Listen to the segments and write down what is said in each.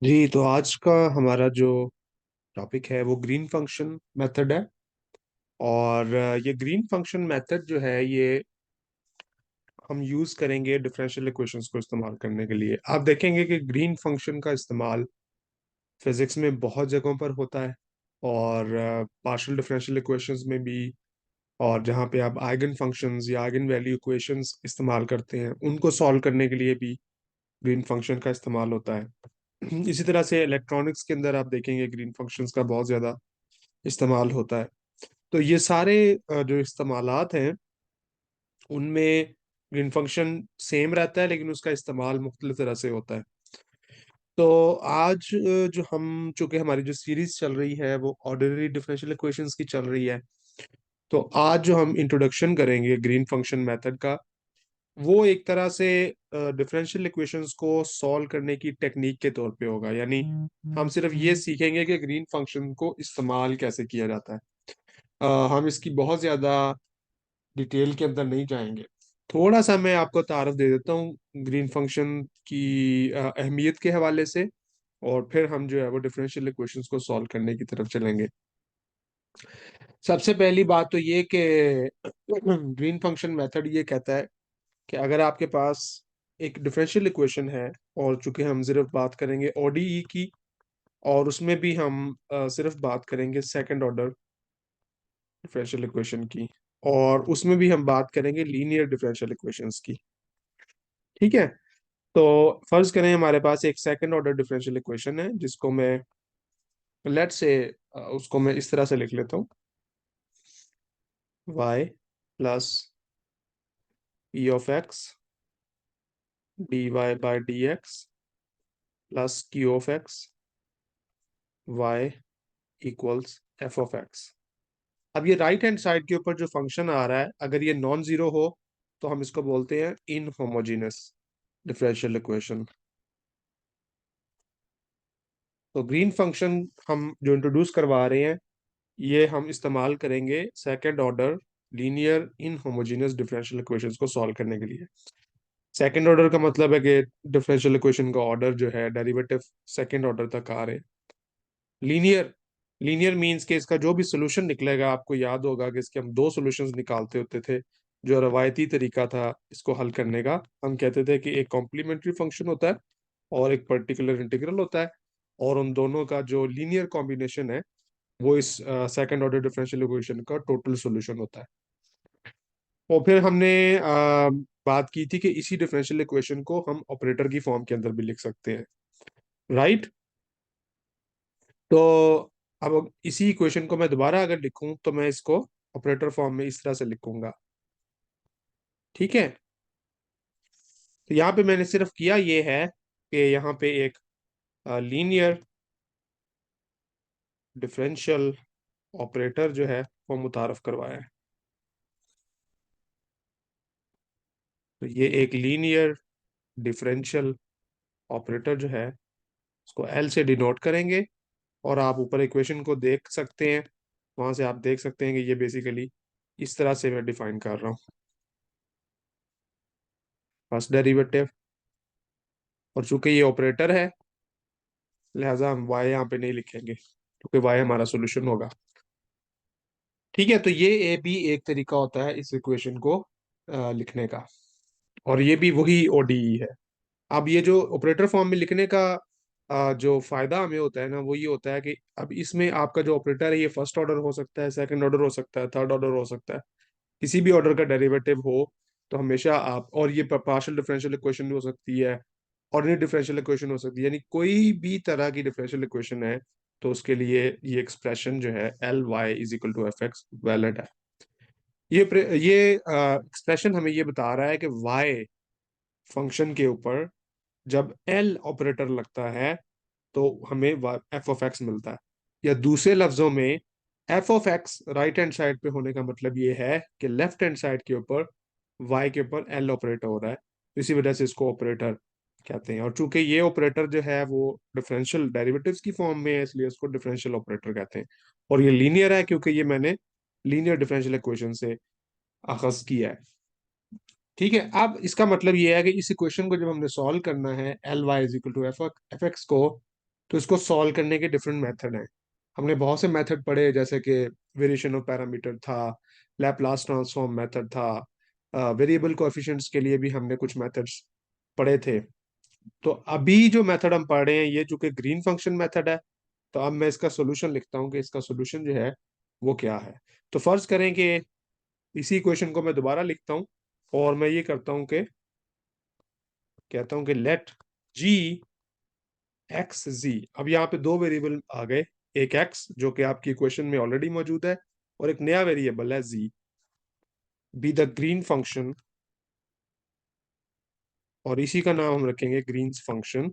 जी, तो आज का हमारा जो टॉपिक है वो ग्रीन फंक्शन मेथड है। और ये ग्रीन फंक्शन मेथड जो है ये हम यूज करेंगे डिफरेंशियल इक्वेशंस को इस्तेमाल करने के लिए। आप देखेंगे कि ग्रीन फंक्शन का इस्तेमाल फिजिक्स में बहुत जगहों पर होता है, और पार्शियल डिफरेंशियल इक्वेशंस में भी। और जहाँ पे आप आइगन फंक्शंस या आइगन वैल्यू इक्वेशंस इस्तेमाल करते हैं उनको सॉल्व करने के लिए भी ग्रीन फंक्शन का इस्तेमाल होता है। इसी तरह से इलेक्ट्रॉनिक्स के अंदर आप देखेंगे ग्रीन फंक्शंस का बहुत ज़्यादा इस्तेमाल होता है। तो ये सारे जो इस्तेमालात हैं उनमें ग्रीन फंक्शन सेम रहता है, लेकिन उसका इस्तेमाल मुख्तलिफ तरह से होता है। तो आज जो हम चूंकि हमारी जो सीरीज चल रही है वो ऑर्डिनरी डिफरेंशियल इक्वेशंस की चल रही है, तो आज जो हम इंट्रोडक्शन करेंगे ग्रीन फंक्शन मेथड का, वो एक तरह से डिफरेंशियल इक्वेशंस को सॉल्व करने की टेक्निक के तौर पे होगा। यानी हम सिर्फ ये सीखेंगे कि ग्रीन फंक्शन को इस्तेमाल कैसे किया जाता है। हम इसकी बहुत ज्यादा डिटेल के अंदर नहीं जाएंगे। थोड़ा सा मैं आपको तारफ दे देता हूँ ग्रीन फंक्शन की अहमियत के हवाले से, और फिर हम जो है वो डिफरेंशियल इक्वेशंस को सॉल्व करने की तरफ चलेंगे। सबसे पहली बात तो ये कि ग्रीन फंक्शन मेथड ये कहता है कि अगर आपके पास एक डिफरेंशियल इक्वेशन है, और चूंकि हम सिर्फ बात करेंगे ओडीई की, और उसमें भी हम सिर्फ बात करेंगे सेकंड ऑर्डर डिफरेंशियल इक्वेशन की, और उसमें भी हम बात करेंगे लीनियर डिफरेंशियल इक्वेशंस की। ठीक है। तो फर्ज करें हमारे पास एक सेकंड ऑर्डर डिफरेंशियल इक्वेशन है जिसको मैं लेट से उसको मैं इस तरह से लिख लेता हूँ। y plus e of x dy by D x plus q of x y equals f of x. अब ये राइट हैंड साइड के ऊपर जो फंक्शन आ रहा है, अगर ये नॉन जीरो हो तो हम इसको बोलते हैं इनहोमोजेनस डिफरेंशियल इक्वेशन। तो ग्रीन फंक्शन हम जो इंट्रोड्यूस करवा रहे हैं, ये हम इस्तेमाल करेंगे second order linear इनहोमोजेनस differential equations को सॉल्व करने के लिए। सेकंड ऑर्डर का मतलब है कि डिफरेंशियल इक्वेशन का ऑर्डर जो है डेरिवेटिव सेकंड ऑर्डर तक आ रहे हैं। लीनियर लीनियर मींस कि इसका जो भी सोल्यूशन निकलेगा, आपको याद होगा कि इसके हम दो सॉल्यूशंस निकालते होते थे। जो रवायती तरीका था इसको हल करने का, हम कहते थे कि एक कॉम्प्लीमेंट्री फंक्शन होता है और एक पर्टिकुलर इंटीग्रल होता है, और उन दोनों का जो लीनियर कॉम्बिनेशन है वो इस सेकंड ऑर्डर डिफरेंशियल इक्वेशन का टोटल सॉल्यूशन होता है। और फिर हमने बात की थी कि इसी डिफरेंशियल इक्वेशन को हम ऑपरेटर की फॉर्म के अंदर भी लिख सकते हैं। राइट। तो अब इसी इक्वेशन को मैं दोबारा अगर लिखूं तो मैं इसको ऑपरेटर फॉर्म में इस तरह से लिखूंगा। ठीक है। तो यहाँ पे मैंने सिर्फ किया ये है कि यहाँ पे एक लीनियर डिफरेंशियल ऑपरेटर जो है वो मुतारफ करवाया है। तो ये एक लीनियर डिफरेंशियल ऑपरेटर जो है उसको एल से डिनोट करेंगे, और आप ऊपर इक्वेशन को देख सकते हैं, वहां से आप देख सकते हैं कि ये बेसिकली इस तरह से मैं डिफाइन कर रहा हूँ। फर्स्ट डेरिवेटिव, और चूंकि ये ऑपरेटर है लिहाजा हम y यहाँ पे नहीं लिखेंगे क्योंकि y हमारा सोल्यूशन होगा। ठीक है। तो ये भी एक तरीका होता है इस इक्वेशन को लिखने का, और ये भी वही ओडीई है। अब ये जो ऑपरेटर फॉर्म में लिखने का जो फायदा हमें होता है ना, वो ये होता है कि अब इसमें आपका जो ऑपरेटर है ये फर्स्ट ऑर्डर हो सकता है, सेकंड ऑर्डर हो सकता है, थर्ड ऑर्डर हो सकता है, किसी भी ऑर्डर का डेरिवेटिव हो। तो हमेशा आप, और ये पार्शियल डिफरेंशियल इक्वेशन भी हो सकती है, ऑर्डिनरी डिफरेंशियल इक्वेशन हो सकती है, यानी कोई भी तरह की डिफरेंशियल इक्वेशन है तो उसके लिए ये एक्सप्रेशन जो है L Y is equal to F X valid है। ये एक्सप्रेशन हमें ये बता रहा है कि वाई फंक्शन के ऊपर जब एल ऑपरेटर लगता है तो हमें एफ ऑफ एक्स मिलता है। या दूसरे लफ्जों में F of x right hand side पे होने का मतलब ये है कि लेफ्ट हैंड साइड के ऊपर वाई के ऊपर एल ऑपरेटर हो रहा है, तो इसी वजह से इसको ऑपरेटर कहते हैं। और चूंकि ये ऑपरेटर जो है वो डिफरेंशियल डेरिवेटिव्स की फॉर्म में है, इसलिए इसको डिफरेंशियल ऑपरेटर कहते हैं। और ये लीनियर है क्योंकि ये मैंने लीनियर डिफरेंशियल इक्वेशन से अखज किया है। ठीक है। अब इसका मतलब ये है कि इस इक्वेशन को जब हमने सॉल्व करना है L Y is equal to F X को, तो इसको सॉल्व करने के डिफरेंट मेथड हैं। हमने बहुत से मेथड पढ़े, जैसे कि वेरिएशन ऑफ पैरामीटर था, लैपलास ट्रांसफॉर्म मेथड था, वेरिएबल कोएफिशिएंट्स के लिए भी हमने कुछ मेथड्स पढ़े थे। तो अभी जो मेथड हम पढ़ रहे हैं ये चूंकि ग्रीन फंक्शन मेथड है, तो अब मैं इसका सोल्यूशन लिखता हूँ कि इसका सोल्यूशन जो है वो क्या है। तो फर्ज करें कि इसी इक्वेशन को मैं दोबारा लिखता हूँ, और मैं ये करता हूँ कि कहता हूँ कि लेट जी एक्स जी। अब यहाँ पे दो वेरिएबल आ गए, एक एक्स जो कि आपकी इक्वेशन में ऑलरेडी मौजूद है, और एक नया वेरिएबल है जी, बी द ग्रीन फंक्शन, और इसी का नाम हम रखेंगे ग्रीन्स फंक्शन।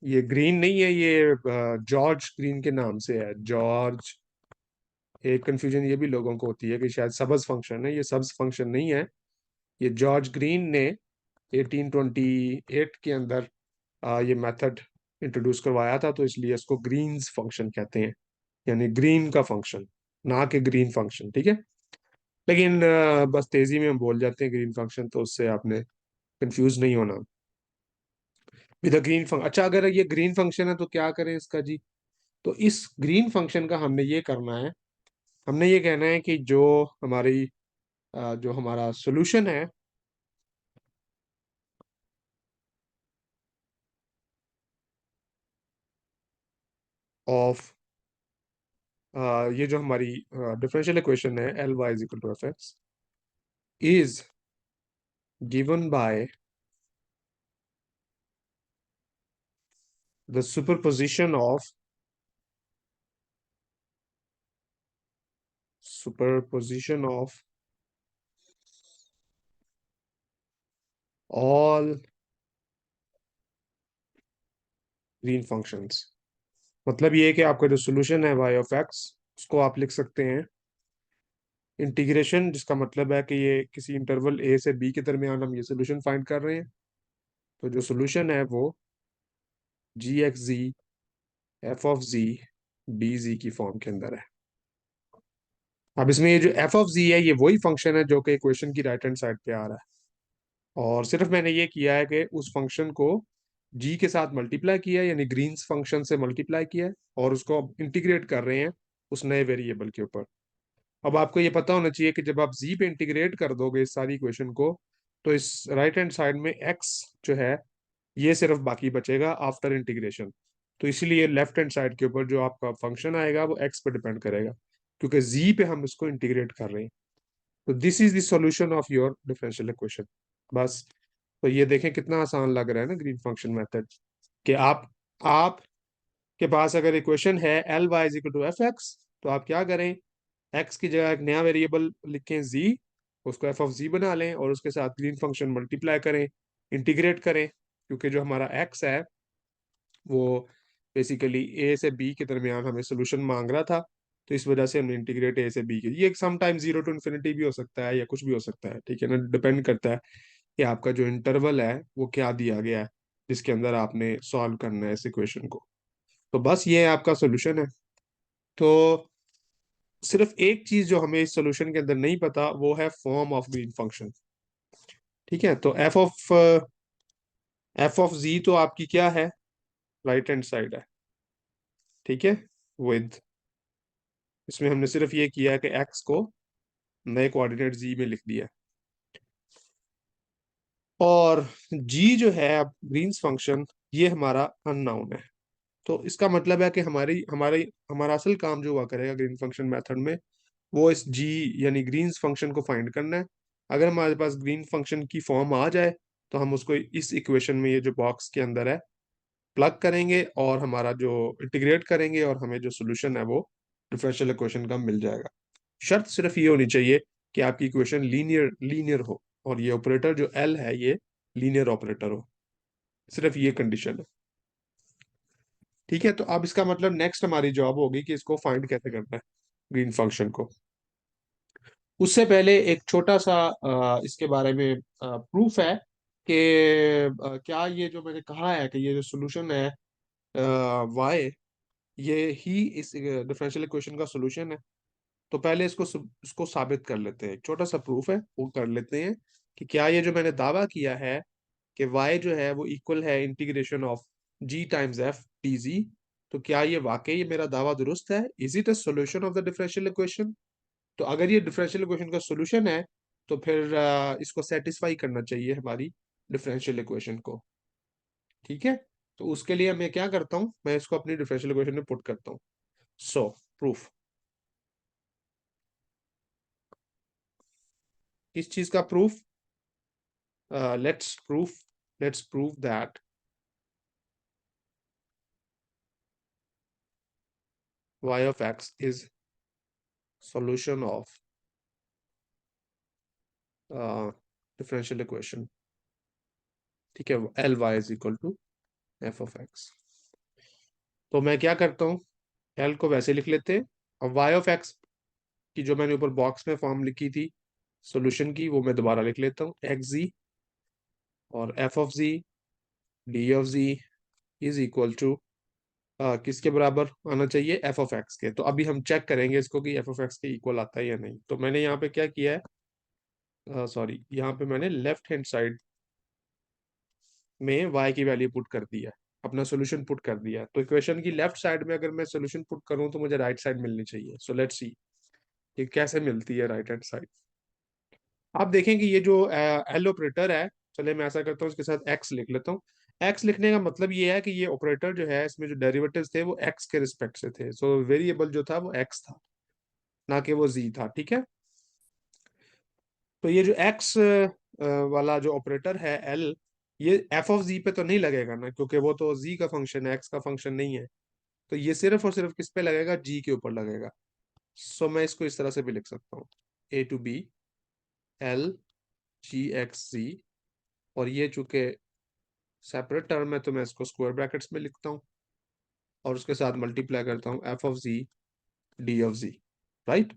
ये ग्रीन नहीं है, ये जॉर्ज ग्रीन के नाम से है, जॉर्ज। एक कंफ्यूजन ये भी लोगों को होती है कि शायद सब्ज फंक्शन है, ये सब्ज फंक्शन नहीं है। ये जॉर्ज ग्रीन ने 1828 के अंदर ये मेथड इंट्रोड्यूस करवाया था, तो इसलिए इसको ग्रीन्स फंक्शन कहते हैं, यानी ग्रीन का फंक्शन, ना कि ग्रीन फंक्शन। ठीक है, लेकिन बस तेजी में हम बोल जाते हैं ग्रीन फंक्शन, तो उससे आपने कंफ्यूज नहीं होना विद ग्रीन फंक्शन। अच्छा, अगर ये ग्रीन फंक्शन है तो क्या करें इसका जी? तो इस ग्रीन फंक्शन का हमने ये करना है, हमने ये कहना है कि जो हमारा सोल्यूशन है ऑफ ये जो हमारी डिफरेंशियल इक्वेशन है L Y is equal to F X is given by the superposition of all Green functions. मतलब ये है कि आपका जो सोल्यूशन है वाई ऑफ एक्स, उसको आप लिख सकते हैं इंटीग्रेशन, जिसका मतलब है कि ये किसी इंटरवल ए से बी के दरमियान हम ये सोल्यूशन फाइंड कर रहे हैं। तो जो सोल्यूशन है वो G X G F of ji D G की फॉर्म के अंदर है। अब इसमें ये जो एफ ऑफ जी है ये वही फंक्शन है जो कि इक्वेशन की राइट हैंड साइड पे आ रहा है, और सिर्फ मैंने ये किया है कि उस फंक्शन को जी के साथ मल्टीप्लाई किया है, यानी ग्रीन्स फंक्शन से मल्टीप्लाई किया है, और उसको अब इंटीग्रेट कर रहे हैं उस नए वेरिएबल के ऊपर। अब आपको ये पता होना चाहिए कि जब आप जी पे इंटीग्रेट कर दोगे इस सारी इक्वेशन को, तो इस राइट हैंड साइड में एक्स जो है ये सिर्फ बाकी बचेगा आफ्टर इंटीग्रेशन। तो इसीलिए लेफ्ट हैंड साइड के ऊपर जो आपका फंक्शन आएगा वो एक्स पे डिपेंड करेगा, क्योंकि जी पे हम इसको इंटीग्रेट कर रहे हैं। तो this is the solution of your differential equation. बस। तो ये देखें कितना आसान लग रहा है ना ग्रीन फंक्शन मेथड, कि आप के पास अगर इक्वेशन है L Y is equal to F x, तो आप क्या करें, एक्स की जगह एक नया वेरिएबल लिखें जी, उसको एफ ऑफ जी बना लें, और उसके साथ ग्रीन फंक्शन मल्टीप्लाई करें, इंटीग्रेट करें, क्योंकि जो हमारा एक्स है वो बेसिकली ए से बी के दरमियान हमें सोल्यूशन मांग रहा था, तो इस वजह से हमने इंटीग्रेट ए से बी के, ये some time zero to infinity भी हो सकता है या कुछ भी हो सकता है, ठीक है ना, डिपेंड करता है कि आपका जो इंटरवल है वो क्या दिया गया है जिसके अंदर आपने सॉल्व करना है इस इक्वेशन को। तो बस ये आपका सोल्यूशन है। तो सिर्फ एक चीज जो हमें इस सोल्यूशन के अंदर नहीं पता वो है फॉर्म ऑफ ग्रीन फंक्शन। ठीक है, तो एफ ऑफ जी तो आपकी क्या है, राइट हैंड साइड है। ठीक है, विद, इसमें हमने सिर्फ ये किया है कि एक्स को नए कोऑर्डिनेट जी में लिख दिया, और जी जो है अब ग्रीन्स फंक्शन ये हमारा अननाउन है। तो इसका मतलब है कि हमारी हमारी हमारा असल काम जो हुआ करेगा ग्रीन फंक्शन मेथड में, वो इस जी यानी ग्रीन्स फंक्शन को फाइंड करना है। अगर हमारे पास ग्रीन फंक्शन की फॉर्म आ जाए तो हम उसको इस इक्वेशन में, ये जो बॉक्स के अंदर है, प्लग करेंगे, और हमारा जो इंटीग्रेट करेंगे, और हमें जो सोल्यूशन है वो डिफरेंशियल इक्वेशन का मिल जाएगा। शर्त सिर्फ ये होनी चाहिए कि आपकी इक्वेशन लीनियर लीनियर हो, और ये ऑपरेटर जो एल है ये लीनियर ऑपरेटर हो, सिर्फ ये कंडीशन है। ठीक है, तो अब इसका मतलब नेक्स्ट हमारी जॉब होगी कि इसको फाइंड कैसे करना है ग्रीन फंक्शन को। उससे पहले एक छोटा सा इसके बारे में प्रूफ है कि क्या ये जो मैंने कहा है कि ये जो सोल्यूशन है वाई, ये ही इस डिफरेंशियल इक्वेशन का सोल्यूशन है। तो पहले इसको साबित कर लेते हैं, एक छोटा सा प्रूफ है वो कर लेते हैं कि क्या ये जो मैंने दावा किया है कि y जो है वो इक्वल है integration of g times f dz। तो क्या ये वाकई ये मेरा दावा दुरुस्त है? Is it a solution of the differential equation? तो अगर ये डिफरेंशियल इक्वेशन का सॉल्यूशन है तो फिर इसको सेटिस्फाई करना चाहिए हमारी डिफरेंशियल इक्वेशन को। ठीक है, तो उसके लिए मैं क्या करता हूँ, मैं इसको अपनी डिफरेंशियल इक्वेशन में पुट करता हूँ। सो प्रूफ, किस चीज का proof? Let's proof that y of x is solution of differential equation. ठीक है, L Y is equal to f of x. तो मैं क्या करता हूँ, एल को वैसे लिख लेते हैं, और वाई ऑफ एक्स की जो मैंने ऊपर बॉक्स में फॉर्म लिखी थी सॉल्यूशन की, वो मैं दोबारा लिख लेता हूँ, एक्स जी और f of ji d of ji is equal to किसके बराबर आना चाहिए? एफ ऑफ एक्स के। तो अभी हम चेक करेंगे इसको कि एफ ऑफ एक्स के इक्वल आता है या नहीं। तो मैंने यहाँ पे क्या किया है, सॉरी, यहाँ पे मैंने लेफ्ट हैंड साइड में y की वैल्यू पुट कर दी है, अपना सोल्यूशन पुट कर दिया है। तो इक्वेशन की लेफ्ट साइड में अगर मैं सोल्यूशन पुट करूं तो मुझे राइट साइड मिलनी चाहिए। सो लेट्स सी ये कैसे मिलती है राइट हैंड साइड। आप देखें कि ये जो एल ऑपरेटर है, चले मैं ऐसा करता हूँ इसके साथ एक्स लिख लेता हूँ। एक्स लिखने का मतलब ये है कि ये ऑपरेटर जो है इसमें जो डेरिवेटिव्स थे वो एक्स के रिस्पेक्ट से थे। सो वेरिएबल जो था वो एक्स था, ना कि वो जी था। ठीक है, तो ये जो एक्स वाला जो ऑपरेटर है एल, ये एफ ऑफ जी पे तो नहीं लगेगा ना, क्योंकि वो तो जी का फंक्शन है, एक्स का फंक्शन नहीं है। तो ये सिर्फ और सिर्फ किस पे लगेगा? जी के ऊपर लगेगा। सो मैं इसको इस तरह से भी लिख सकता हूँ, A to B L G X जी, और ये चूंकि सेपरेट टर्म है तो मैं इसको स्क्वायर ब्रैकेट्स में लिखता हूँ और उसके साथ मल्टीप्लाई करता हूँ f of ji d of g. Right.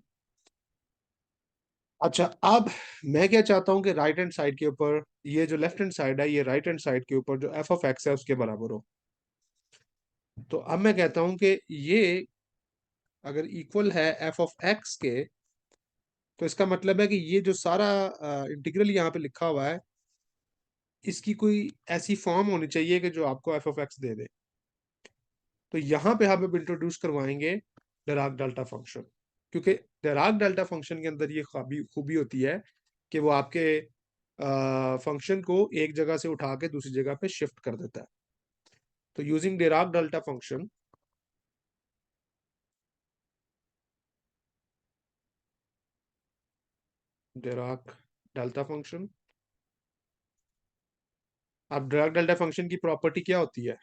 अच्छा, अब मैं क्या चाहता हूँ कि राइट हैंड साइड के ऊपर ये जो लेफ्ट हैंड साइड है, ये राइट हैंड साइड के ऊपर जो एफ ऑफ एक्स है उसके बराबर हो। तो अब मैं कहता हूँ कि ये अगर इक्वल है एफ ऑफ एक्स के, तो इसका मतलब है कि ये जो सारा इंटीग्रल यहाँ पे लिखा हुआ है, इसकी कोई ऐसी फॉर्म होनी चाहिए कि जो आपको एफ ऑफ एक्स दे दे। तो यहाँ पे हम अब इंट्रोड्यूस करवाएंगे डिराक डेल्टा फंक्शन, क्योंकि डिराक डेल्टा फंक्शन के अंदर ये खूबी होती है कि वो आपके फंक्शन को एक जगह से उठा के दूसरी जगह पे शिफ्ट कर देता है। तो using Dirac delta function, Dirac delta function, अब डिराक डेल्टा फंक्शन की प्रॉपर्टी क्या होती है?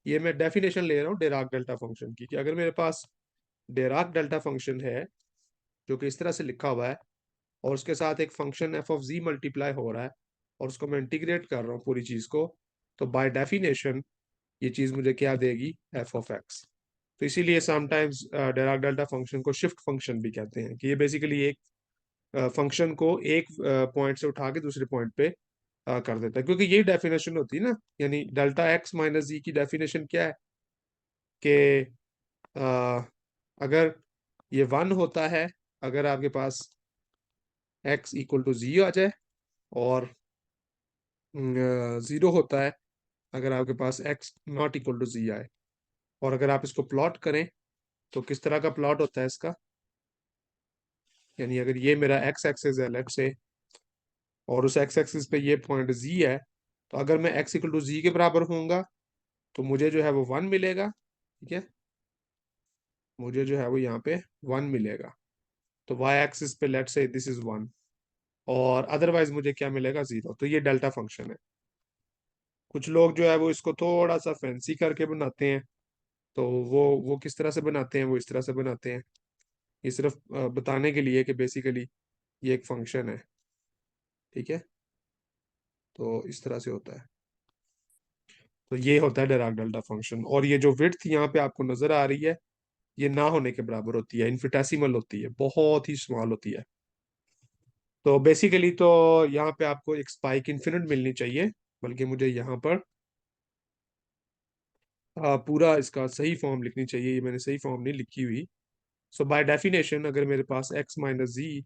ये मैं डेफिनेशन ले रहा हूँ डिराक डेल्टा फंक्शन की, कि अगर मेरे पास डिराक डेल्टा फंक्शन है जो कि इस तरह से लिखा हुआ है, और उसके साथ एक function f of g multiply हो रहा है, और उसको मैं इंटीग्रेट कर रहा हूँ पूरी चीज को, तो बाय डेफिनेशन ये चीज मुझे क्या देगी? F of x. तो इसीलिए समटाइम्स डिराक डेल्टा फंक्शन को शिफ्ट फंक्शन भी कहते हैं, कि ये बेसिकली एक फंक्शन को एक पॉइंट से उठा के दूसरे पॉइंट पे कर देता है, क्योंकि यही डेफिनेशन होती है ना। यानी डेल्टा एक्स माइनस जी की डेफिनेशन क्या है कि अगर ये वन होता है, अगर आपके पास एक्स इक्वल टू जी आ जाए, और जीरो होता है अगर आपके पास एक्स नॉट इक्वल टू जी आए। और अगर आप इसको प्लॉट करें तो किस तरह का प्लॉट होता है इसका? यानी अगर ये मेरा एक्स एक्सिस है लेट्स से, और उस एक्स एक्सिस पे ये पॉइंट जी है, तो अगर मैं एक्स इक्वल टू जी के बराबर होऊंगा तो मुझे जो है वो वन मिलेगा। ठीक है, मुझे जो है वो यहाँ पे वन मिलेगा। तो वाई एक्सिस पे let's say this is one, और अदरवाइज मुझे क्या मिलेगा? जीरो। तो ये डेल्टा फंक्शन है। कुछ लोग जो है वो इसको थोड़ा सा फैंसी करके बनाते हैं। तो वो किस तरह से बनाते हैं? वो इस तरह से बनाते हैं, ये सिर्फ बताने के लिए कि बेसिकली ये एक फंक्शन है। ठीक है, तो इस तरह से होता है। तो ये होता है डिराक डेल्टा फंक्शन, और ये जो विड्थ यहाँ पे आपको नजर आ रही है, ये ना होने के बराबर होती है, इनफिटेसिमल होती है, बहुत ही स्मॉल होती है। तो बेसिकली तो यहाँ पे आपको एक स्पाइक इन्फिनिट मिलनी चाहिए, बल्कि मुझे यहाँ पर पूरा इसका सही फॉर्म लिखनी चाहिए, ये मैंने सही फॉर्म नहीं लिखी हुई। सो बाय डेफिनेशन अगर मेरे पास x माइनस जी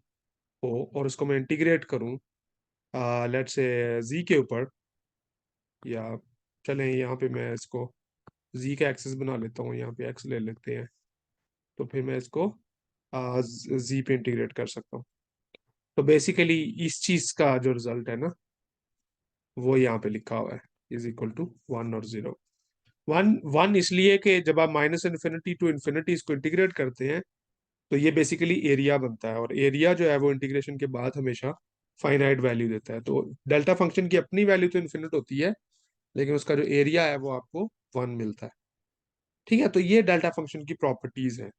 हो और उसको मैं इंटीग्रेट करूं लेट्स से z के ऊपर, या चलें यहाँ पे मैं इसको z का एक्सेस बना लेता हूँ, यहाँ पे x ले लेते हैं, तो फिर मैं इसको z पे इंटीग्रेट कर सकता हूँ। तो बेसिकली इस चीज का जो रिजल्ट है ना, वो यहाँ पे लिखा हुआ है, इज इक्वल टू 1 और 0। वन वन इसलिए कि जब आप माइनस इन्फिनिटी टू इन्फिनिटी इसको इंटीग्रेट करते हैं तो ये बेसिकली एरिया बनता है, और एरिया जो है वो इंटीग्रेशन के बाद हमेशा फाइनाइट वैल्यू देता है। तो डेल्टा फंक्शन की अपनी वैल्यू तो इन्फिनिट होती है, लेकिन उसका जो एरिया है वो आपको 1 मिलता है। ठीक है, तो ये डेल्टा फंक्शन की प्रॉपर्टीज है।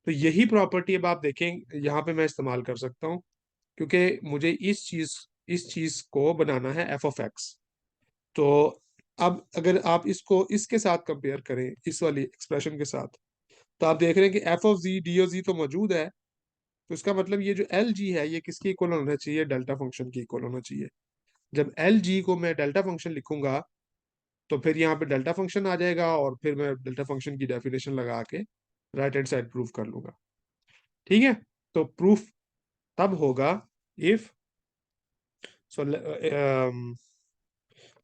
तो यही प्रॉपर्टी अब आप देखें यहाँ पे मैं इस्तेमाल कर सकता हूँ, क्योंकि मुझे इस चीज को बनाना है एफ ऑफ एक्स। तो अब अगर आप इसको इसके साथ कंपेयर करें, इस वाली एक्सप्रेशन के साथ, तो आप देख रहे हैं कि F of ji D O G तो मौजूद है। तो इसका मतलब ये जो एल जी है ये किसके इक्वल होना चाहिए? डेल्टा फंक्शन के इक्वल होना चाहिए। जब एल जी को मैं डेल्टा फंक्शन लिखूंगा तो फिर यहाँ पे डेल्टा फंक्शन आ जाएगा, और फिर मैं डेल्टा फंक्शन की डेफिनेशन लगा के राइट हैंड साइड प्रूफ कर लूंगा। ठीक है, तो प्रूफ तब होगा इफ, सो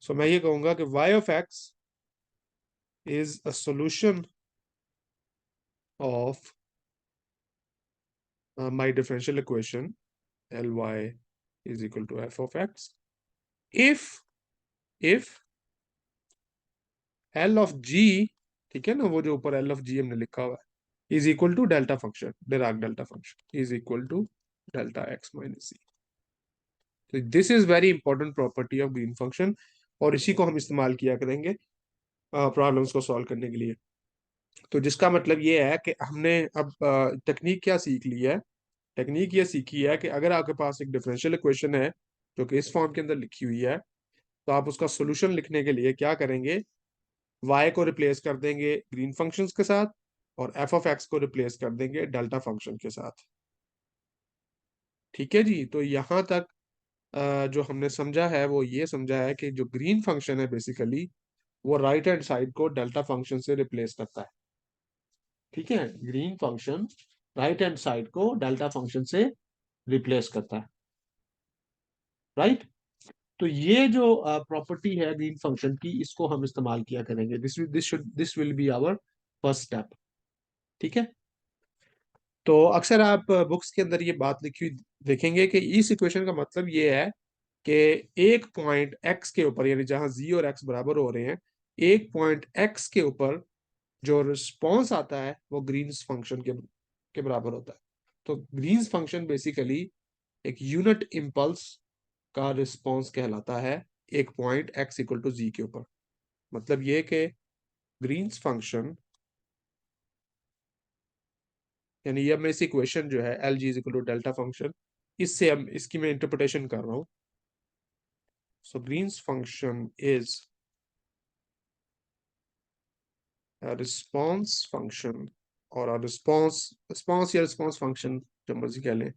सो मैं ये कहूंगा कि y of x is a solution of my differential equation ly is equal to f of x if if L of g, ठीक है ना, वो जो ऊपर L of g हमने लिखा हुआ है, is equal to delta function, Dirac delta function is equal to delta x minus C. तो this is very important property of Green function, और इसी को हम इस्तेमाल किया करेंगे प्रॉब्लम्स को सॉल्व करने के लिए। तो जिसका मतलब ये है कि हमने अब टेक्निक क्या सीख ली है? टेक्निक ये सीखी है कि अगर आपके पास एक डिफरेंशियल इक्वेशन है जो कि इस फॉर्म के अंदर लिखी हुई है, तो आप उसका सोल्यूशन लिखने के लिए क्या करेंगे? y को रिप्लेस कर देंगे ग्रीन फंक्शंस के साथ, और f ऑफ x को रिप्लेस कर देंगे डेल्टा फंक्शन के साथ। ठीक है जी, तो यहाँ तक जो हमने समझा है वो ये समझा है कि जो ग्रीन फंक्शन है बेसिकली वो राइट हैंड साइड को डेल्टा फंक्शन से रिप्लेस करता है। ठीक है, Green function right hand side को डेल्टा फंक्शन से रिप्लेस करता है। राइट, तो ये जो प्रॉपर्टी है ग्रीन फंक्शन की, इसको हम इस्तेमाल किया करेंगे। This will be our first step. ठीक है, तो अक्सर आप बुक्स के अंदर ये बात लिखी हुई देखेंगे कि इस इक्वेशन का मतलब ये है कि एक पॉइंट एक्स के ऊपर, यानी जहां जी और एक्स बराबर हो रहे हैं, एक पॉइंट एक्स के ऊपर जो रिस्पॉन्स आता है वो ग्रीन्स फंक्शन के बराबर होता है। तो ग्रीन्स फंक्शन बेसिकली एक यूनिट इम्पल्स का रिस्पॉन्स कहलाता है एक पॉइंट एक्स इक्वल टू जी के ऊपर। मतलब ये कि ग्रीन्स फंक्शन, यानी ये मैं इस इक्वेशन जो है L G is equal to delta function, इससे हम इसकी मैं इंटरप्रिटेशन कर रहा हूँ। So Green's function is response function, और रिस्पॉन्स या रिस्पॉन्स फंक्शन जो मर्जी कह लें,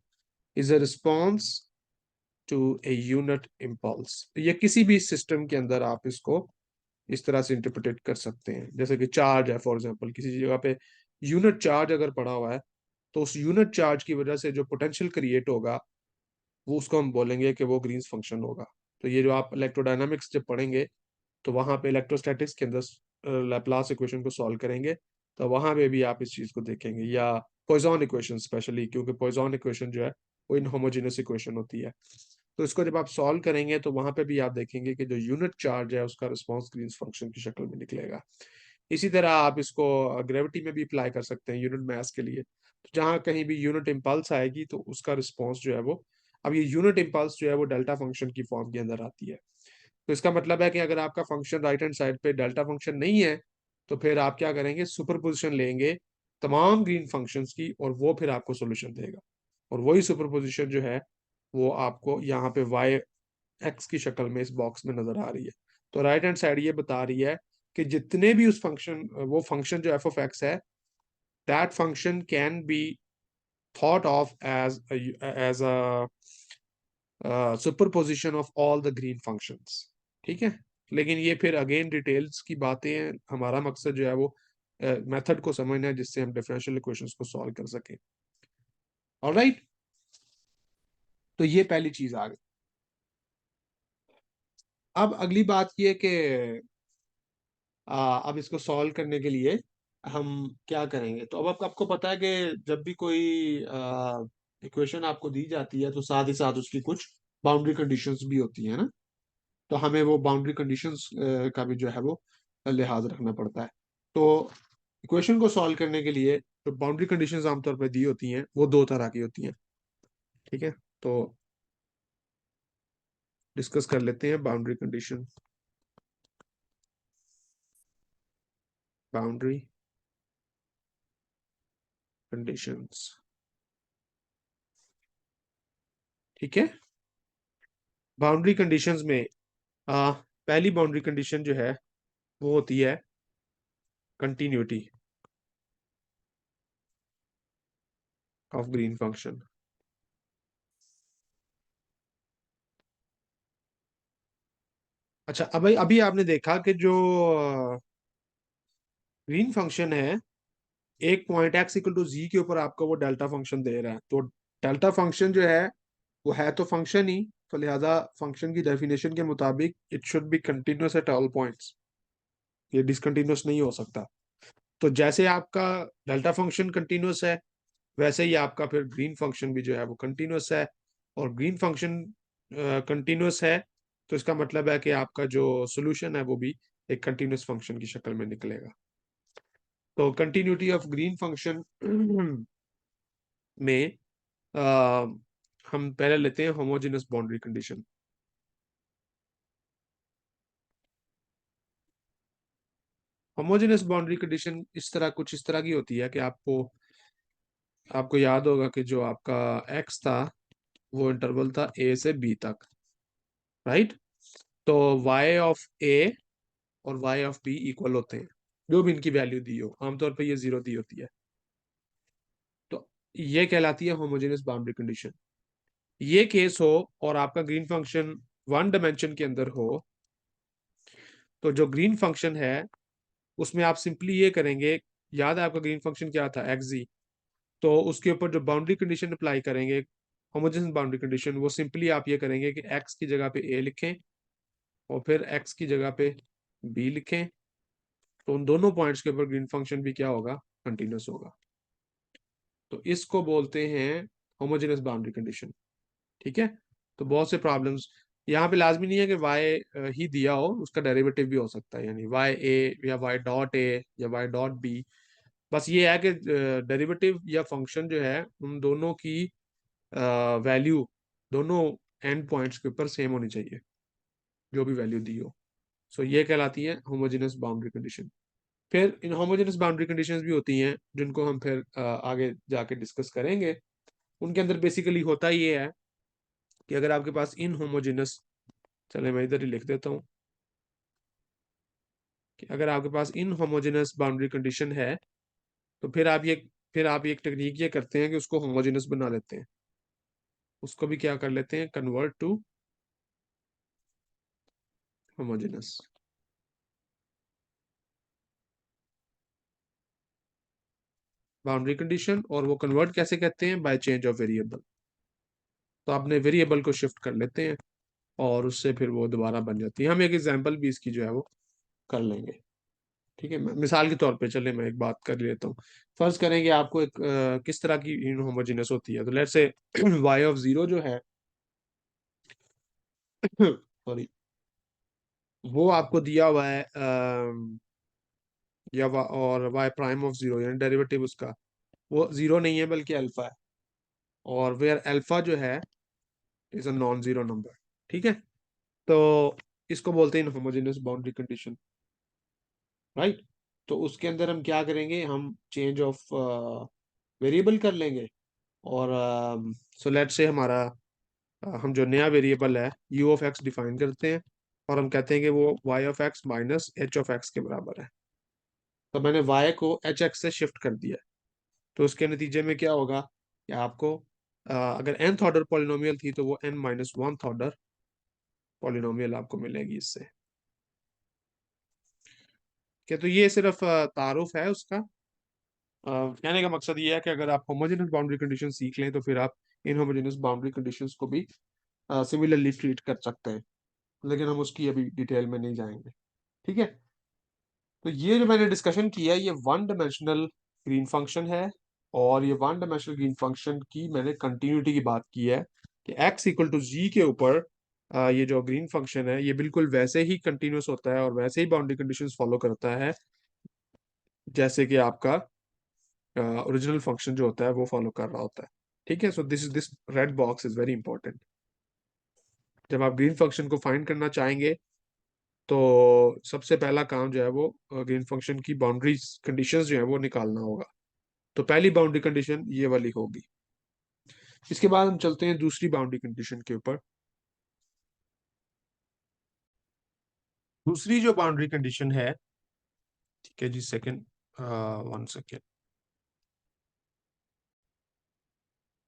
is a response to a unit impulse. ये किसी भी सिस्टम के अंदर आप इसको इस तरह से इंटरप्रेट कर सकते हैं, जैसे कि चार्ज है, फॉर एग्जांपल किसी जगह पे यूनिट चार्ज अगर पड़ा हुआ है, तो उस यूनिट चार्ज की वजह से जो पोटेंशियल क्रिएट होगा वो उसको हम बोलेंगे कि वो ग्रीन्स फंक्शन होगा। तो ये जो आप इलेक्ट्रोडायनामिक्स जब पढ़ेंगे तो वहां पे इलेक्ट्रोस्टैटिक्स के अंदर लैप्लास इक्वेशन को सॉल्व करेंगे, तो वहां पे भी आप इस चीज को देखेंगे, या पॉइजन इक्वेशन स्पेशली, क्योंकि पॉइजन इक्वेशन जो है वो इनहोमोजेनियस इक्वेशन होती है। तो इसको जब आप सॉल्व करेंगे तो वहां पे भी आप देखेंगे कि जो यूनिट चार्ज है उसका रिस्पॉन्स ग्रीन्स फंक्शन की शक्ल में निकलेगा। इसी तरह आप इसको ग्रेविटी में भी अप्लाई कर सकते हैं यूनिट मास के लिए। तो जहां कहीं भी यूनिट इम्पल्स आएगी तो उसका रिस्पॉन्स जो है वो, अब ये यूनिट इम्पल्स जो है वो डेल्टा फंक्शन की फॉर्म के अंदर आती है। तो इसका मतलब है कि अगर आपका फंक्शन राइट हैंड साइड पे डेल्टा फंक्शन नहीं है, तो फिर आप क्या करेंगे? सुपरपोजिशन लेंगे तमाम ग्रीन फंक्शंस की, और वो फिर आपको सोल्यूशन देगा। और वही सुपरपोजिशन जो है वो आपको यहाँ पे वाई एक्स की शक्ल में इस बॉक्स में नजर आ रही है। तो राइट हैंड साइड ये बता रही है कि जितने भी उस फंक्शन, वो फंक्शन जो एफ ऑफ एक्स है, that function can be thought of as a superposition of all the Green functions. ठीक है, लेकिन ये फिर अगेन डिटेल्स की बातें हैं। हमारा मकसद जो है वो मेथड को समझना है जिससे हम डिफरेंशियल इक्वेशंस को सॉल्व कर सकें। ऑलराइट, तो ये पहली चीज आ गई। अब अगली बात ये कि अब इसको सॉल्व करने के लिए हम क्या करेंगे। तो अब आपको पता है कि जब भी कोई इक्वेशन आपको दी जाती है तो साथ ही साथ उसकी कुछ बाउंड्री कंडीशंस भी होती है ना। तो हमें वो बाउंड्री कंडीशंस का भी जो है वो लिहाज रखना पड़ता है। तो इक्वेशन को सॉल्व करने के लिए जो बाउंड्री कंडीशंस आमतौर पर दी होती हैं वो दो तरह की होती हैं। ठीक है, तो डिस्कस कर लेते हैं बाउंड्री कंडीशन। बाउंड्री कंडीशंस, ठीक है। बाउंड्री कंडीशंस में पहली बाउंड्री कंडीशन जो है वो होती है कंटिन्यूटी ऑफ ग्रीन फंक्शन। अच्छा, अब अभी आपने देखा कि जो ग्रीन फंक्शन है, एक पॉइंट एक्स इक्वल टू जी के ऊपर आपको वो डेल्टा फंक्शन दे रहा है। तो डेल्टा फंक्शन जो है वो है तो फंक्शन ही, तो लिहाजा फंक्शन की डेफिनेशन के मुताबिक it should be continuous at all points, ये डिसकंटिन्यूअस नहीं हो सकता। तो जैसे आपका डेल्टा फंक्शन कंटिन्यूअस है, वैसे ही आपका फिर ग्रीन फंक्शन भी जो है वो कंटिन्यूअस है। और ग्रीन फंक्शन कंटिन्यूअस है तो इसका मतलब है कि आपका जो सोल्यूशन है वो भी एक कंटिन्यूअस फंक्शन की शक्ल में निकलेगा। तो कंटिन्यूटी ऑफ ग्रीन फंक्शन में हम पहले लेते हैं homogeneous boundary condition. Homogeneous boundary condition इस तरह की होती है कि आपको आपको याद होगा कि जो आपका एक्स था वो इंटरवल था ए से बी तक, राइट। तो वाई ऑफ ए और वाई ऑफ बी इक्वल होते हैं, जो भी इनकी वैल्यू दी हो, आमतौर पे ये जीरो दी होती है। तो ये कहलाती है होमोजेनस बाउंड्री कंडीशन। ये केस हो और आपका ग्रीन फंक्शन वन डायमेंशन के अंदर हो, तो जो ग्रीन फंक्शन है उसमें आप सिंपली ये करेंगे, याद है आपका ग्रीन फंक्शन क्या था, एक्स जी। तो उसके ऊपर जो बाउंड्री कंडीशन अप्लाई करेंगे, होमोजेनस बाउंड्री कंडीशन, वो सिंपली आप ये करेंगे कि एक्स की जगह पे ए लिखें और फिर एक्स की जगह पे बी लिखें। तो उन दोनों पॉइंट्स के ऊपर ग्रीन फंक्शन भी क्या होगा, कंटिन्यूस होगा। तो इसको बोलते हैं होमोजेनस बाउंड्री कंडीशन। ठीक है। तो बहुत से प्रॉब्लम्स यहाँ पे लाजमी नहीं है कि y ही दिया हो, उसका डेरिवेटिव भी हो सकता है, यानी वाई ए या वाई डॉट ए या वाई डॉट बी। बस ये है कि डेरिवेटिव या फंक्शन जो है उन दोनों की वैल्यू दोनों एंड पॉइंट्स के ऊपर सेम होनी चाहिए, जो भी वैल्यू दी हो। सो ये कहलाती है होमोजेनस बाउंड्री कंडीशन। फिर इन होमोजेनस बाउंड्री कंडीशंस भी होती हैं जिनको हम फिर आगे जाके डिस्कस करेंगे। उनके अंदर बेसिकली होता ये है कि अगर आपके पास इन होमोजेनस, चले मैं इधर ही लिख देता हूँ कि अगर आपके पास इन होमोजेनस बाउंड्री कंडीशन है तो फिर आप एक टेक्निक ये करते हैं कि उसको होमोजेनस बना लेते हैं। उसको भी क्या कर लेते हैं, convert to homogeneous boundary condition. और वो कन्वर्ट कैसे कहते हैं, बाय चेंज ऑफ वेरिएबल। तो आपने वेरिएबल को शिफ्ट कर लेते हैं और उससे फिर वो दोबारा बन जाती है। हम एक एग्जांपल भी इसकी जो है वो कर लेंगे। ठीक है, मिसाल के तौर पे चले मैं एक बात कर लेता हूँ। फर्ज करें कि आपको एक किस तरह की होमोजेनस होती है। तो let's say Y of zero जो है सॉरी, वो आपको दिया हुआ है और वाई प्राइम ऑफ जीरो यानी डेरिवेटिव उसका वो जीरो नहीं है बल्कि अल्फा है। और वेयर अल्फा जो है is a non zero number. ठीक है। तो इसको बोलते हैं होमोजेनस बाउंड्री कंडीशन, राइट। तो उसके अंदर हम क्या करेंगे, हम चेंज ऑफ वेरिएबल कर लेंगे। और सो लेट से हमारा हम जो नया वेरिएबल है यू ऑफ एक्स डिफाइन करते हैं और हम कहते हैं कि वो y of x minus h of x के बराबर है। तो मैंने वाई को एच एक्स से शिफ्ट कर दिया। तो उसके नतीजे में क्या होगा कि आपको अगर nth ऑर्डर पॉलिनोमियल थी तो वो n minus one order polynomial आपको मिलेगी इससे। क्या, तो ये सिर्फ तारुफ है उसका। कहने का मकसद ये है कि अगर आप होमोजेनस बाउंड्री कंडीशन सीख लें तो फिर आप इन होमोजेनस बाउंड्री कंडीशंस को भी सिमिलरली ट्रीट कर सकते हैं। लेकिन हम उसकी अभी डिटेल में नहीं जाएंगे। ठीक है, तो ये जो मैंने डिस्कशन किया है ये वन डायमेंशनल ग्रीन फंक्शन है। और ये वन डायमेंशनल ग्रीन फंक्शन की मैंने कंटिन्यूटी की बात की है कि x इक्वल टू जी के ऊपर ये जो ग्रीन फंक्शन है ये बिल्कुल वैसे ही कंटिन्यूस होता है और वैसे ही बाउंड्री कंडीशंस फॉलो करता है जैसे कि आपका ओरिजिनल फंक्शन जो होता है वो फॉलो कर रहा होता है। ठीक है, so this red box is very important. जब आप ग्रीन फंक्शन को फाइंड करना चाहेंगे तो सबसे पहला काम जो है वो ग्रीन फंक्शन की बाउंड्री कंडीशंस जो है वो निकालना होगा। तो पहली बाउंड्री कंडीशन ये वाली होगी। इसके बाद हम चलते हैं दूसरी बाउंड्री कंडीशन के ऊपर। दूसरी जो बाउंड्री कंडीशन है, ठीक है जी, सेकंड, 1 सेकेंड।